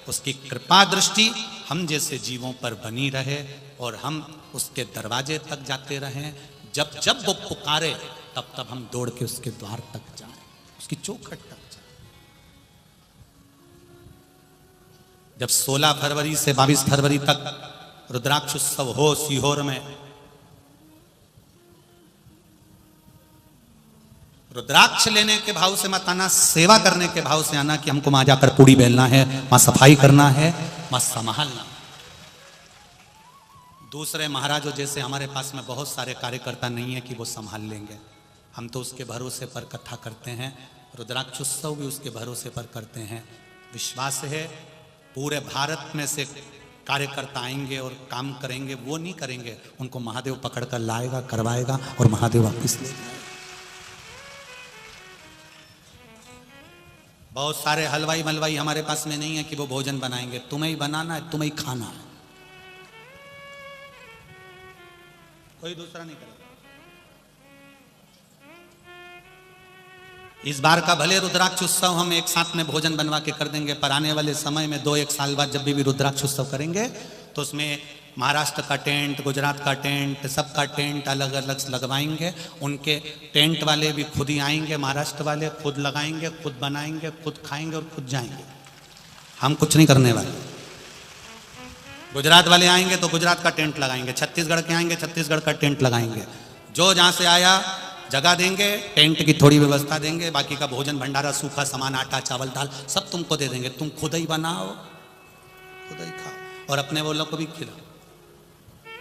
उसकी कृपा दृष्टि हम जैसे जीवों पर बनी रहे, और हम उसके दरवाजे तक जाते रहें। जब जब वो पुकारे तब तब हम दौड़ के उसके द्वार तक जाएं, उसकी चौखट तक जाएं। जब 16 फरवरी से 22 फरवरी तक रुद्राक्ष उत्सव हो सीहोर में, रुद्राक्ष लेने के भाव से मत आना, सेवा करने के भाव से आना कि हमको वहां जाकर पूड़ी बेलना है, वहां सफाई करना है, वहां संभालना। दूसरे महाराजों जैसे हमारे पास में बहुत सारे कार्यकर्ता नहीं है कि वो संभाल लेंगे। हम तो उसके भरोसे पर कथा करते हैं, रुद्राक्ष उत्सव भी उसके भरोसे पर करते हैं। विश्वास है पूरे भारत में से कार्यकर्ता आएंगे और काम करेंगे, वो नहीं करेंगे, उनको महादेव पकड़ कर लाएगा, करवाएगा और महादेव वापिस ले जाएगा। बहुत सारे हलवाई मलवाई हमारे पास में नहीं है कि वो भोजन बनाएंगे, तुम्हें ही बनाना है, तुम्हें ही खाना है, कोई दूसरा नहीं करेगा। इस बार का भले रुद्राक्ष उत्सव हम एक साथ में भोजन बनवा के कर देंगे, पर आने वाले समय में 2-1 साल बाद जब भी रुद्राक्ष उत्सव करेंगे तो उसमें महाराष्ट्र का टेंट, गुजरात का टेंट, सबका टेंट अलग अलग लगवाएंगे। उनके टेंट वाले भी खुद ही आएंगे, महाराष्ट्र वाले खुद लगाएंगे, खुद बनाएंगे, खुद खाएंगे और खुद जाएंगे। हम कुछ नहीं करने वाले। गुजरात वाले आएंगे तो गुजरात का टेंट लगाएंगे, छत्तीसगढ़ के आएंगे छत्तीसगढ़ का टेंट लगाएंगे, जो जहाँ से आया जगह देंगे, टेंट की थोड़ी व्यवस्था देंगे, बाकी का भोजन भंडारा, सूखा सामान, आटा चावल दाल सब तुमको दे देंगे। तुम खुद ही बनाओ, खुद ही खाओ और अपने वो लोग को भी खिलाओ।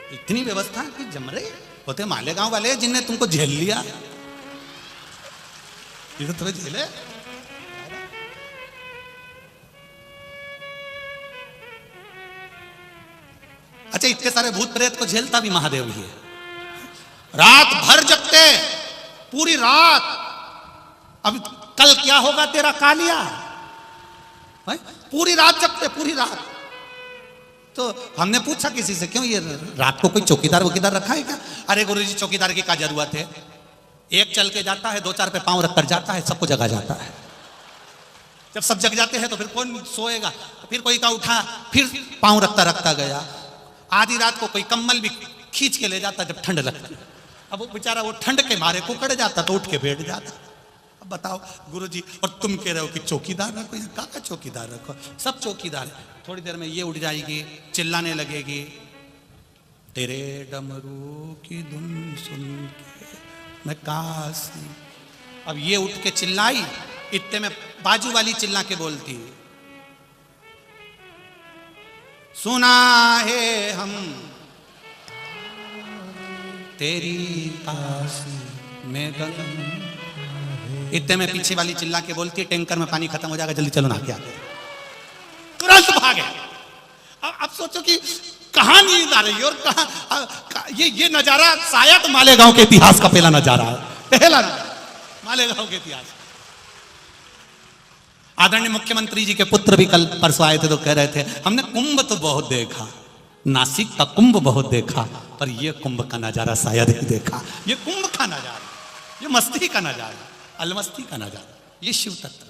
इतनी व्यवस्था कि जम रही होते मालेगांव वाले जिनने तुमको झेल लिया, ये तो तुम्हें झेले। अच्छा, इतने सारे भूत प्रेत को झेलता भी महादेव ही है। रात भर जगते, पूरी रात। अब कल क्या होगा तेरा कालिया भाई, पूरी रात जगते, पूरी रात। तो हमने पूछा किसी से, क्यों ये रात को कोई चौकीदार वकीदार रखा है क्या? अरे गुरुजी चौकीदार की क्या जरूरत है, एक चल के जाता है, 2-4 पे पांव रखकर जाता है, सबको जगा जाता है। जब सब जग जाते हैं तो फिर कौन सोएगा? फिर कोई का उठा, फिर पांव रखता रखता गया। आधी रात को कोई कम्बल भी खींच के ले जाता जब ठंड लगती। अब वो बेचारा वो ठंड के मारे कुकड़ जाता तो उठ के बैठ जाता। अब बताओ गुरुजी, और तुम कह रहे हो कि चौकीदार रखो, का चौकीदार रखो? सब चौकीदार है। थोड़ी देर में ये उठ जाएगी, चिल्लाने लगेगी, तेरे डमरू की धुन सुन के मैं काशी। अब ये उठ के चिल्लाई, इतने में बाजू वाली चिल्ला के बोलती, सुना है हम तेरी काशी में गगन। इतने में पीछे वाली चिल्ला के बोलती, टैंकर में पानी खत्म हो जाएगा, जल्दी चलो ना के आगे। तुरंत भागे। अब सोचो कि कहां नींद आ रही है और कहां ये नजारा शायद मालेगांव के इतिहास का पहला नजारा है, पहला मालेगांव के इतिहास। आदरणीय मुख्यमंत्री जी के पुत्र भी कल परसों आए थे तो कह रहे थे, हमने कुंभ तो बहुत देखा, नासिक का कुंभ बहुत देखा, पर ये कुंभ का नजारा शायद ही देखा। ये कुंभ का नजारा, ये मस्ती का नजारा, अलमस्ती का नजारा, ये शिव तत्व।